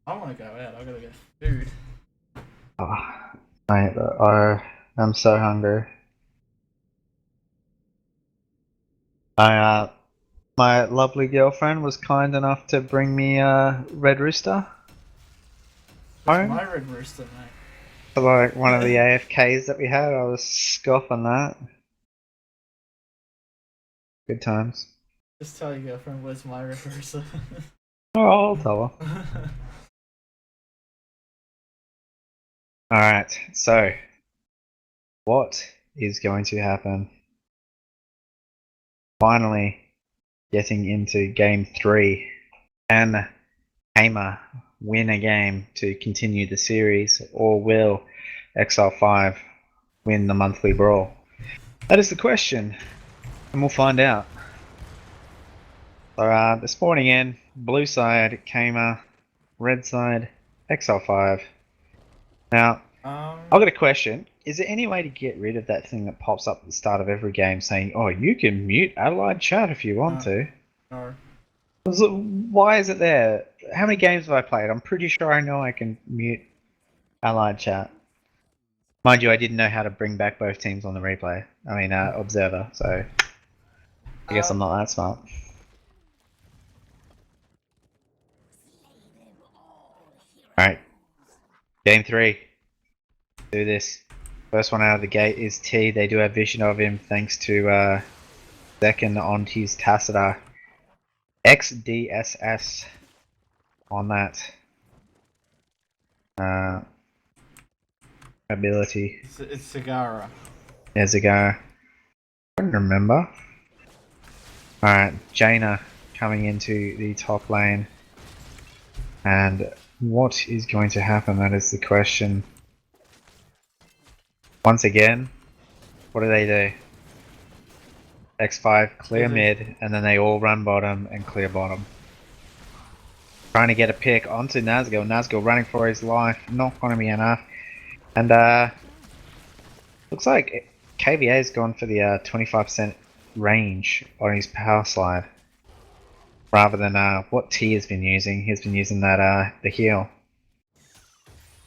want to go out. I gotta get food. Oh, mate, I'm so hungry. My lovely girlfriend was kind enough to bring me a Red Rooster home. My Red Rooster, mate. For like one of the AFKs that we had, I was scoffing that. Good times. Just tell your girlfriend where's my Red Rooster. Oh, I'll tell her. Alright, so what is going to happen? Finally getting into game 3. Can Hamer win a game to continue the series, or will XL5 win the monthly brawl? That is the question, and we'll find out. So the spawning in, blue side, Kamer, red side, XL5. Now, I've got a question. Is there any way to get rid of that thing that pops up at the start of every game saying, oh, you can mute Allied chat if you want to? No. Why is it there? How many games have I played? I'm pretty sure I know I can mute Allied chat. Mind you, I didn't know how to bring back both teams on the replay. I mean, observer. So I guess I'm not that smart. All right, game 3. Do this. First one out of the gate is T. They do have vision of him thanks to second on his Tassiter. XDSS on that ability. It's Sagara. There's a guy. I don't remember. Alright, Jaina coming into the top lane. And what is going to happen? That is the question. Once again, what do? X5 clear mid, and then they all run bottom and clear bottom. Trying to get a pick onto Nazgul. Nazgul running for his life, not going to be enough. And looks like KVA's gone for the 25% range on his power slide, rather than what T has been using. He's been using that the heal.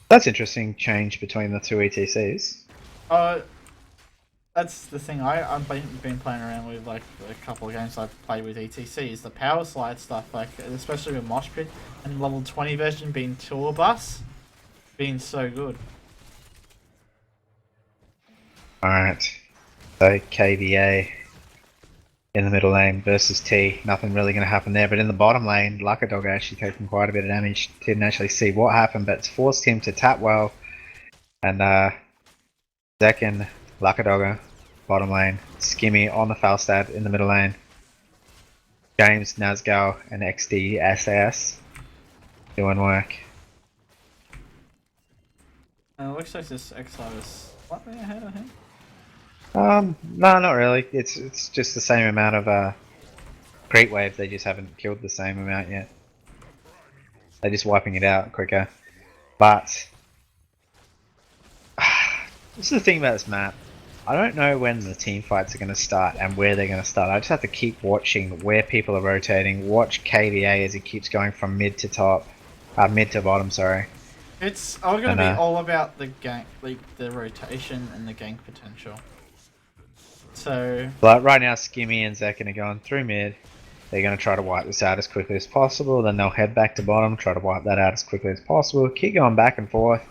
That's interesting change between the two ETCs. That's the thing. I've been playing around with, like, a couple of games I've played with ETCs. The power slide stuff, like, especially with Mosh Pit and level 20 version being Tour Bus, being so good. Alright, so KVA in the middle lane versus T. Nothing really going to happen there, but in the bottom lane, Luckadog actually taking quite a bit of damage. Didn't actually see what happened, but it's forced him to tap well. And second, Luckadogger, bottom lane. Skimmy on the Falstad in the middle lane. James, Nazgul, and XDSS doing work. It looks like this Exile is slightly ahead of him. No, not really. It's just the same amount of Great Wave. They just haven't killed the same amount yet. They're just wiping it out quicker. But this is the thing about this map. I don't know when the team fights are going to start and where they're going to start. I just have to keep watching where people are rotating. Watch KVA as he keeps going from mid to top, mid to bottom. Sorry. It's all going to be all about the gank, like the rotation and the gank potential. So, but right now, Skimmy and Zekin are going through mid. They're going to try to wipe this out as quickly as possible. Then they'll head back to bottom, try to wipe that out as quickly as possible. Keep going back and forth.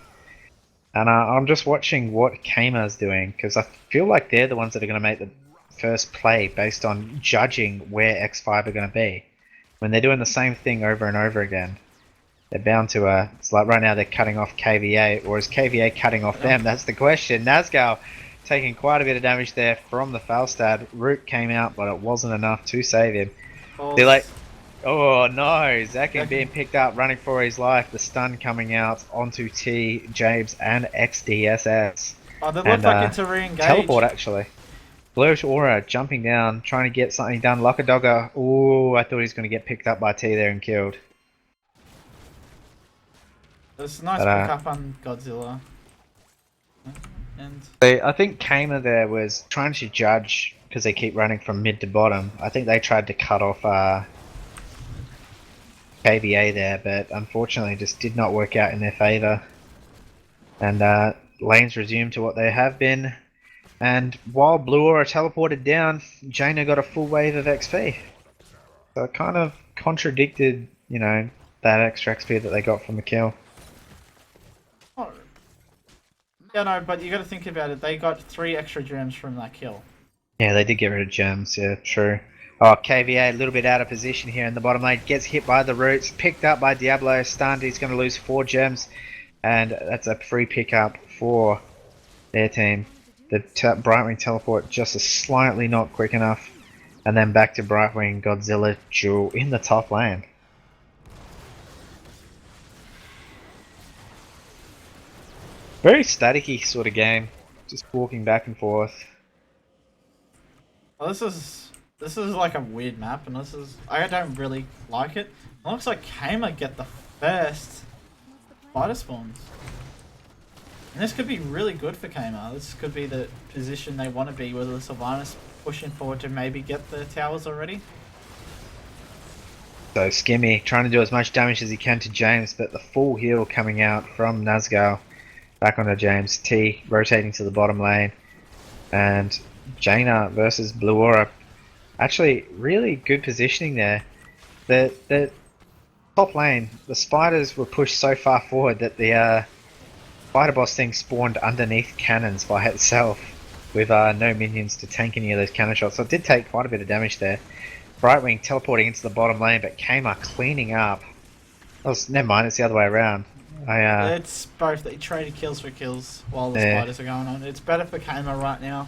And I'm just watching what Kama's doing, because I feel like they're the ones that are going to make the first play based on judging where X5 are going to be. When they're doing the same thing over and over again, they're bound to, it's like right now they're cutting off KVA, or is KVA cutting off them? That's the question. Nazgul taking quite a bit of damage there from the Falstad. Root came out, but it wasn't enough to save him. They're like, oh no, Zakin being picked up, running for his life. The stun coming out onto T, James, and XDSS. Oh, they look like it's a re-engage. Teleport, actually. Blur's Aura jumping down, trying to get something done. Luckadogger, ooh, I thought he was going to get picked up by T there and killed. It's a nice pick up on Godzilla. And I think Kama there was trying to judge, because they keep running from mid to bottom. I think they tried to cut off KVA there, but unfortunately just did not work out in their favour. And lanes resumed to what they have been. And while Blue Aura teleported down, Jaina got a full wave of XP. So it kind of contradicted, you know, that extra XP that they got from the kill. oh, yeah, no, but you got to think about it. They got 3 extra gems from that kill. Yeah, they did get rid of gems, yeah, true. Oh, KVA a little bit out of position here in the bottom lane. Gets hit by the roots, picked up by Diablo, stunned. He's going to lose 4 gems. And that's a free pickup for their team. The Brightwing teleport just slightly not quick enough. And then back to Brightwing Godzilla duel in the top lane. Very staticky sort of game. Just walking back and forth. Well, this is like a weird map, and I don't really like it. It looks like Kama get the first fighter spawns. And this could be really good for Kama. This could be the position they want to be, with the Sylvanas pushing forward to maybe get the towers already. So Skimmy trying to do as much damage as he can to James, but the full heal coming out from Nazgul. Back onto James. T rotating to the bottom lane. And Jaina versus Blue Aura. Actually, really good positioning there. The top lane, the spiders were pushed so far forward that the spider boss thing spawned underneath cannons by itself with no minions to tank any of those cannon shots. So it did take quite a bit of damage there. Brightwing teleporting into the bottom lane, but Kmart cleaning up. Oh, never mind, it's the other way around. It's both. They traded kills for kills while the spiders are going on. It's better for Kmart right now.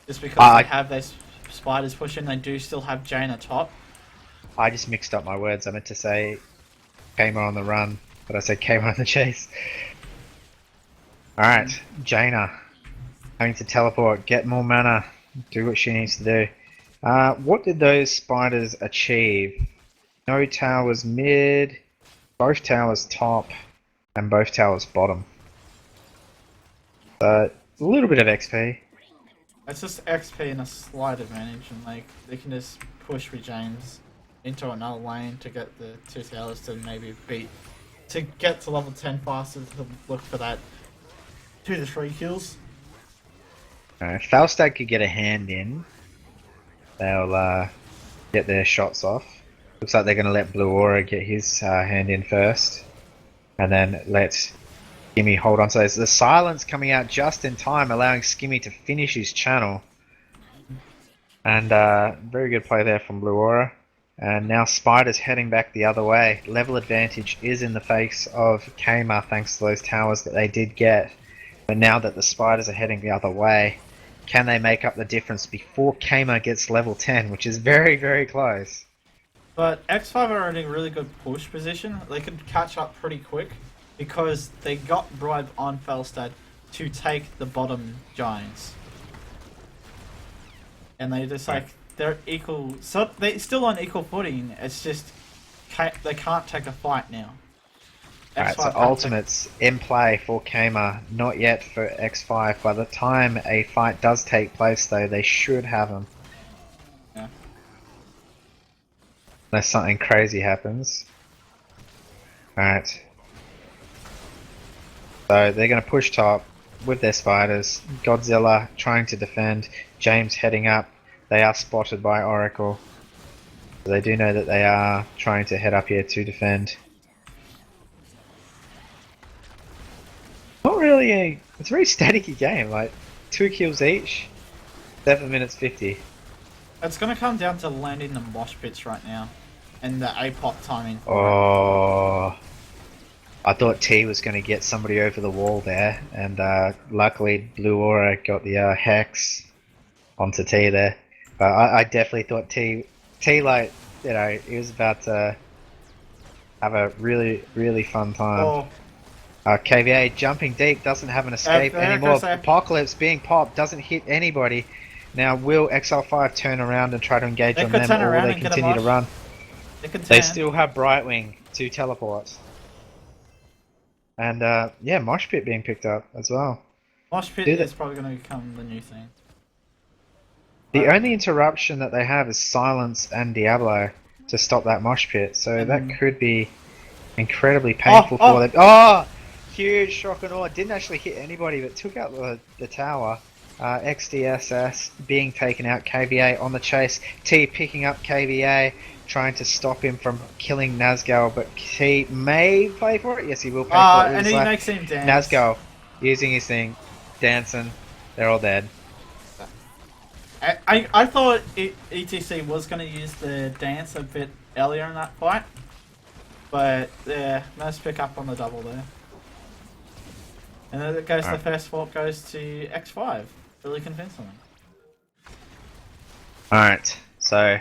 Just because they have those spiders pushing, they do still have Jaina top. I just mixed up my words. I meant to say Kmart on the run, but I said Kmart on the chase. Alright, Jaina having to teleport, get more mana, do what she needs to do. What did those spiders achieve? No towers mid, both towers top, and both towers bottom. So, a little bit of XP. It's just XP and a slight advantage, and like they can just push with James into another lane to get the 2 towers to maybe to get to level 10 faster to look for that 2 to 3 kills. Falstad could get a hand in. They'll get their shots off. Looks like they're going to let Blue Aura get his hand in first. And then let Skimmy hold on to those. The silence coming out just in time, allowing Skimmy to finish his channel. And very good play there from Blue Aura. And now Spider's heading back the other way. Level advantage is in the face of Kmart thanks to those towers that they did get. But now that the Spiders are heading the other way, can they make up the difference before Kmart gets level 10, which is very, very close. But X5 are in a really good push position. They could catch up pretty quick because they got bribe on Felstad to take the bottom giants. And they just they're equal, so they're still on equal footing. It's just they can't take a fight now. Alright, so ultimates in play for Kmart, not yet for X5. By the time a fight does take place though, they should have them. Yeah. Unless something crazy happens. Alright. So they're going to push top with their spiders. Godzilla trying to defend. James heading up. They are spotted by Oracle. So they do know that they are trying to head up here to defend. Not really it's a very staticky game, like 2 kills each, 7 minutes 50. It's gonna come down to landing the mosh pits right now, and the APOP timing. Oh, I thought T was going to get somebody over the wall there, and luckily Blue Aura got the hex onto T there. But I definitely thought T like, you know, he was about to have a really, really fun time. Oh. KVA jumping deep, doesn't have an escape anymore. Apocalypse being popped, doesn't hit anybody. Now will XL5 turn around and try to engage on them, or they continue to run? They still have Brightwing to teleport. And yeah, Mosh Pit being picked up as well. Mosh Pit is probably going to become the new thing. The only interruption that they have is Silence and Diablo to stop that Mosh Pit, so that could be incredibly painful for them. Oh! Huge shock and awe. Didn't actually hit anybody, but took out the tower. XDSS being taken out. KVA on the chase. T picking up KVA, trying to stop him from killing Nazgul, but T may pay for it. Yes, he will pay for it. And he makes him dance. Nazgul using his thing, dancing. They're all dead. I thought ETC was going to use the dance a bit earlier in that fight, but yeah, nice pick up on the double there. And then it goes, the first fault goes to X5. Really convincingly. Alright, so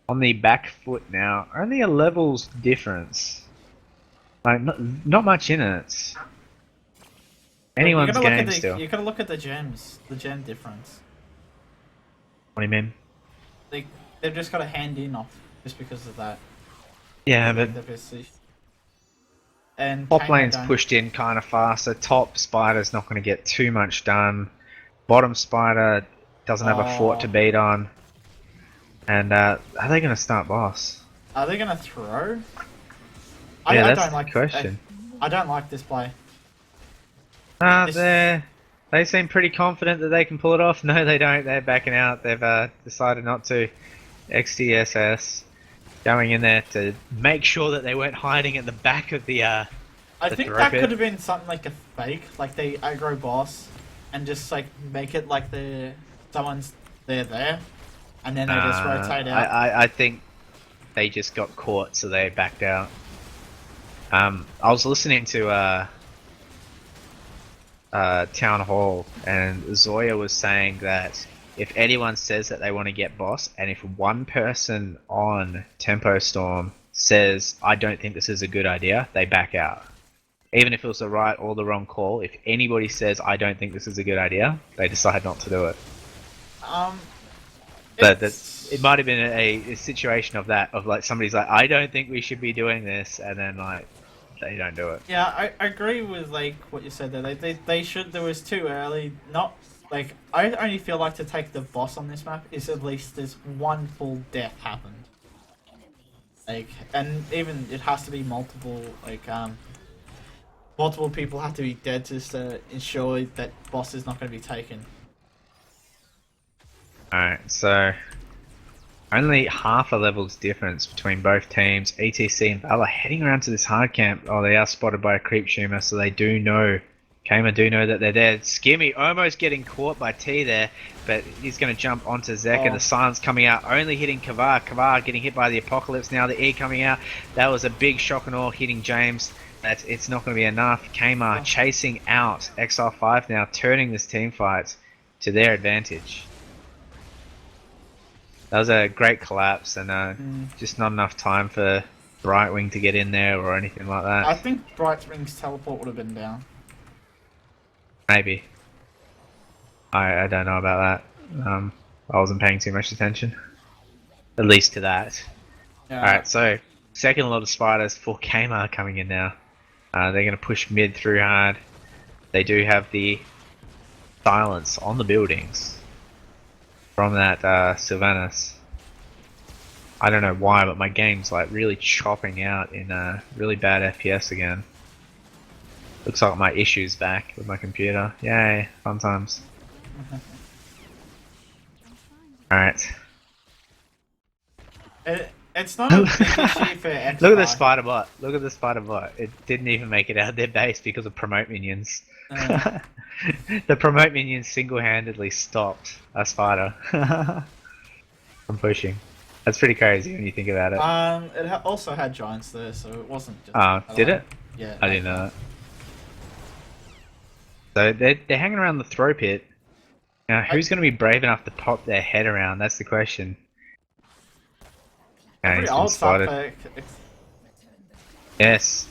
on the back foot now, only a levels difference. Like, not much in it. Anyone's game still. You gotta look at the gems, the gem difference. What do you mean? They've just got a hand in off just because of that. Yeah, but and top lane's pushed in kind of fast, so top spider's not going to get too much done. Bottom spider doesn't have a fort to beat on. And are they going to start boss? Are they going to throw? Yeah, that's the question. I don't like this play. They seem pretty confident that they can pull it off. No, they don't. They're backing out. They've decided not to. XDSS going in there to make sure that they weren't hiding at the back of the. I think that could have been something like a fake, like they aggro boss, and just like make it like someone's there, and then they just rotate out. I think they just got caught, so they backed out. I was listening to Town Hall, and Zoya was saying that if anyone says that they want to get boss, and if one person on Tempo Storm says, I don't think this is a good idea, they back out. Even if it was the right or the wrong call, if anybody says, I don't think this is a good idea, they decide not to do it. It might have been a situation of that, of like somebody's like, I don't think we should be doing this, and then like, they don't do it. Yeah, I agree with like what you said there. They should. There was too early. Not like I only feel like to take the boss on this map is at least there's one full death happened. Like, and even it has to be multiple. Like multiple people have to be dead just to ensure that boss is not going to be taken. Alright, so only half a level's difference between both teams. ETC and Valor heading around to this hard camp. Oh, they are spotted by a creep shooter, so they do know. Kama do know that they're there. Skimmy almost getting caught by T there, but he's going to jump onto Zek, and the silence coming out, only hitting Kavar. Kavar getting hit by the Apocalypse now, the E coming out. That was a big shock and awe hitting James. It's not going to be enough. Kama chasing out XR5 now, turning this team fight to their advantage. That was a great collapse, and just not enough time for Brightwing to get in there or anything like that. I think Brightwing's teleport would have been down. Maybe. I don't know about that. I wasn't paying too much attention. At least to that. Yeah. Alright, so second lot of spiders for Kmart coming in now. They're going to push mid through hard. They do have the silence on the buildings from that Sylvanas. I don't know why, but my game's like really chopping out in really bad FPS again. Looks like my issue's back with my computer. Yay, fun times. Alright. It's not a big issue for XR. Look at the spider bot. Look at the spider bot. It didn't even make it out of their base because of promote minions. The promote minions single-handedly stopped a spider from pushing. That's pretty crazy when you think about it. It also had giants there, so it wasn't just... did it? Yeah. I didn't know that. So they're hanging around the throw pit. Now, who's going to be brave enough to pop their head around? That's the question. Okay, he's been spotted. Yes.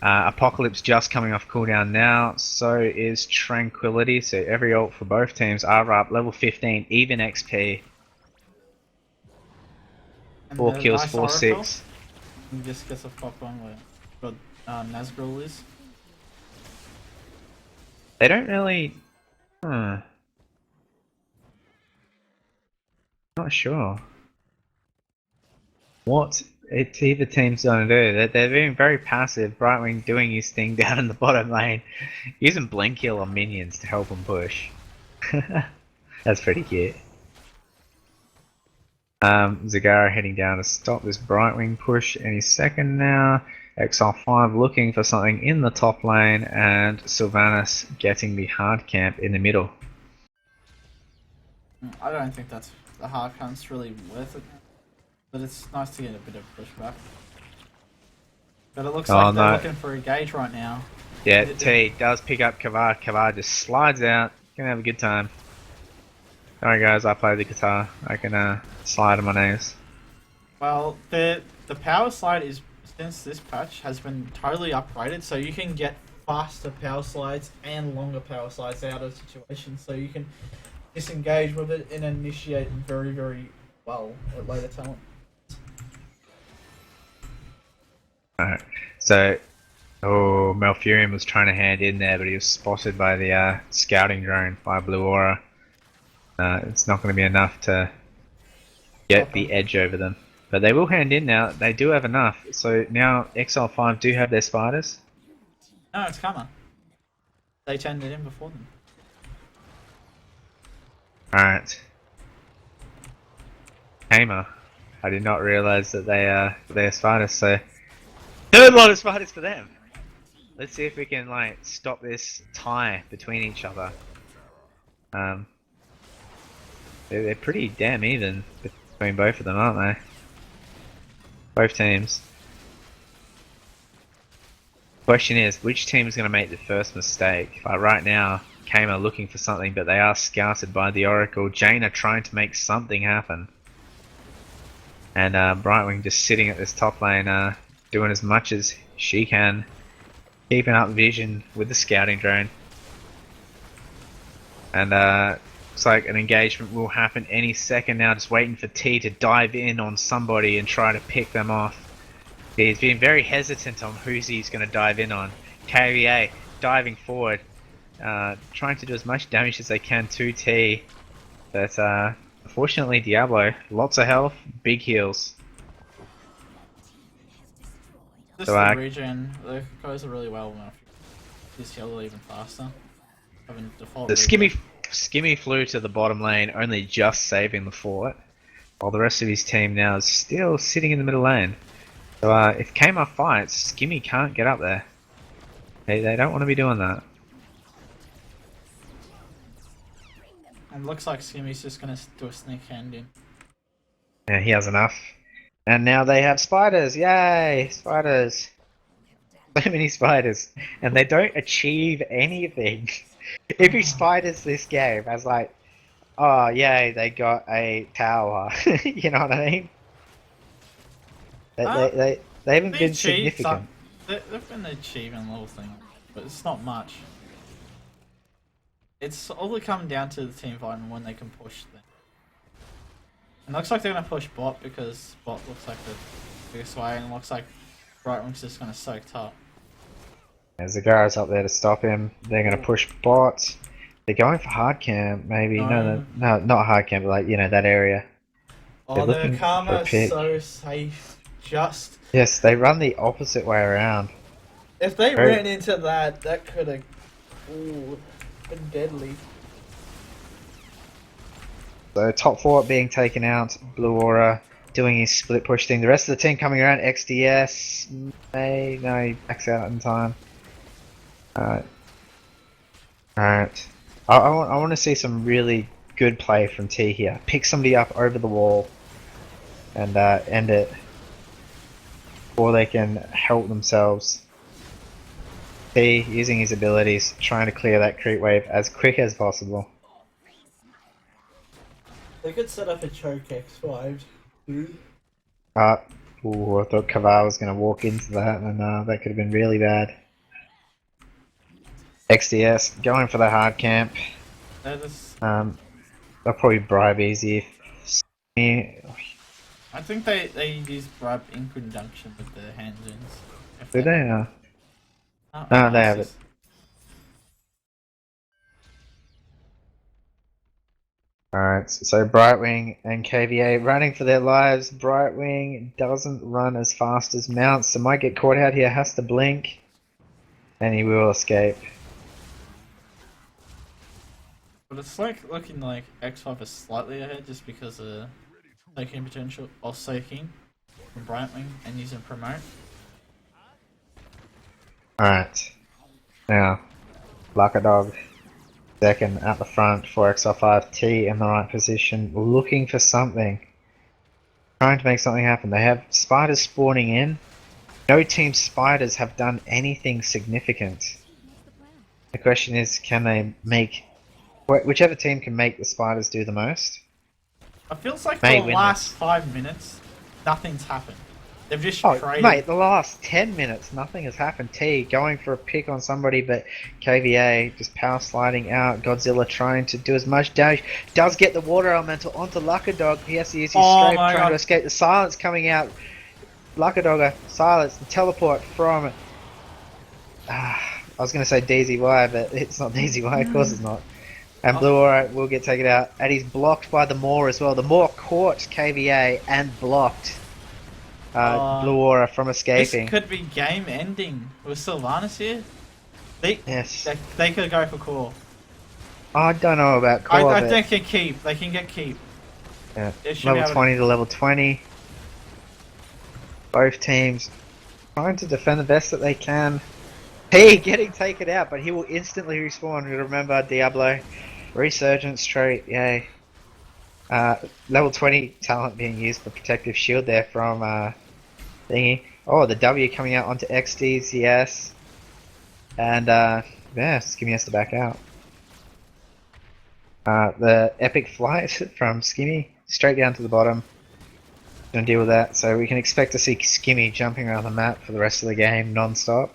Apocalypse just coming off cooldown now. So is Tranquility. So every ult for both teams are up. Level 15, even XP. 4 kills, nice 4-6. You just gets a pop on where Nazgul is. They don't really... Not sure what either team's gonna do. They're being very passive. Brightwing doing his thing down in the bottom lane, using blink kill on minions to help him push. That's pretty cute. Zagara heading down to stop this Brightwing push any second now. XR5 looking for something in the top lane, and Sylvanas getting the hard camp in the middle. I don't think that's the hard camp's really worth it, but it's nice to get a bit of pushback. But it looks like they're looking for a gauge right now. Yeah, T does pick up Kavar. Kavar just slides out. Gonna have a good time. Alright guys, I play the guitar. I can slide on my knees. Well, the power slide is, since this patch, has been totally upgraded, so you can get faster power slides and longer power slides out of situations, so you can disengage with it and initiate very, very well at later talent. Alright, so Malfurion was trying to hand in there, but he was spotted by the scouting drone by Blue Aura. It's not going to be enough to get the edge over them. But they will hand in now. They do have enough. So now XL5 do have their spiders. No, it's Karma. They turned it in before them. Alright. Tamer. I did not realize that they're spiders, so third lot of spiders for them. Let's see if we can like stop this tie between each other. They're pretty damn even between both of them, aren't they? Both teams. Question is, which team is going to make the first mistake? Like right now, Kame are looking for something, but they are scouted by the Oracle. Jane are trying to make something happen. And Brightwing just sitting at this top lane, doing as much as she can, keeping up vision with the scouting drone. And looks like an engagement will happen any second now, just waiting for T to dive in on somebody and try to pick them off. He's been very hesitant on who he's going to dive in on. KVA diving forward, trying to do as much damage as they can to T, but unfortunately Diablo, lots of health, big heals. This So, the regen, it goes really well enough. This heal even faster. Having default The regen. Skimmy flew to the bottom lane, only just saving the fort, while the rest of his team now is still sitting in the middle lane. So if Kmart fights, Skimmy can't get up there. They don't want to be doing that. And looks like Skimmy's just gonna do a sneak hand in. Yeah, he has enough. And now they have spiders. Yay! Spiders. So many spiders. And they don't achieve anything. Every spiders this game has like, oh yay, they got a tower. You know what I mean? They haven't been significant. They've been achieving little things, but it's not much. It's all coming down to the team fight and when they can push them. It looks like they're going to push bot because bot looks like the biggest way, and it looks like Brightwing's just going to soak top. Zagara's up there to stop him. They're going to push bot. They're going for hard camp, maybe. No, not hard camp, but like, you know, that area. Oh, the Karma is so safe. Just... Yes, they run the opposite way around. If they ran into that, that could have been deadly. So top four being taken out, Blue Aura doing his split push thing. The rest of the team coming around, XDS, no, he backs out in time. Alright. I want to see some really good play from T here. Pick somebody up over the wall and end it. Or they can help themselves. T using his abilities, trying to clear that creep wave as quick as possible. They could set up a choke X5. I thought Kavar was going to walk into that, and that could have been really bad. XDS going for the hard camp. They'll probably bribe easy. I think they use bribe in conjunction with the hands-ins. Do they? No, they have it. Alright, so Brightwing and KVA running for their lives. Brightwing doesn't run as fast as Mount, so might get caught out here, has to blink. And he will escape. But it's like looking like X5 is slightly ahead just because of soaking potential, or soaking from Brightwing and using promote. Alright. Now, Dog second at the front for XR5, T in the right position, looking for something. Trying to make something happen. They have spiders spawning in. No team spiders have done anything significant. The question is, can they make... Whichever team can make the spiders do the most. It feels like for the last 5 minutes, nothing's happened. They've just traded. Mate, the last 10 minutes, nothing has happened. T going for a pick on somebody, but KVA just power sliding out. Godzilla trying to do as much damage. Does get the water elemental onto Dog. He has to use his strafe trying to escape. The silence coming out. Dog, silence, and teleport from... I was going to say DZY, but it's not DZY, of course it's not. And Blue Aura will get taken out, and he's blocked by the Maw as well. The Maw caught KVA and blocked Blue Aura from escaping. This could be game ending with Sylvanas here. Yes. They could go for core. I don't know about core, I but think they can keep. They can get keep. yeah. They should be Level able 20 to level 20. Both teams trying to defend the best that they can. He getting taken out, but he will instantly respawn. Remember, Diablo. Resurgence trait, yay. Level 20 talent being used for protective shield there from thingy. Oh, the W coming out onto XDs, yes. And yeah, Skimmy has to back out. The epic flight from Skimmy straight down to the bottom. Gonna deal with that, so we can expect to see Skimmy jumping around the map for the rest of the game non-stop.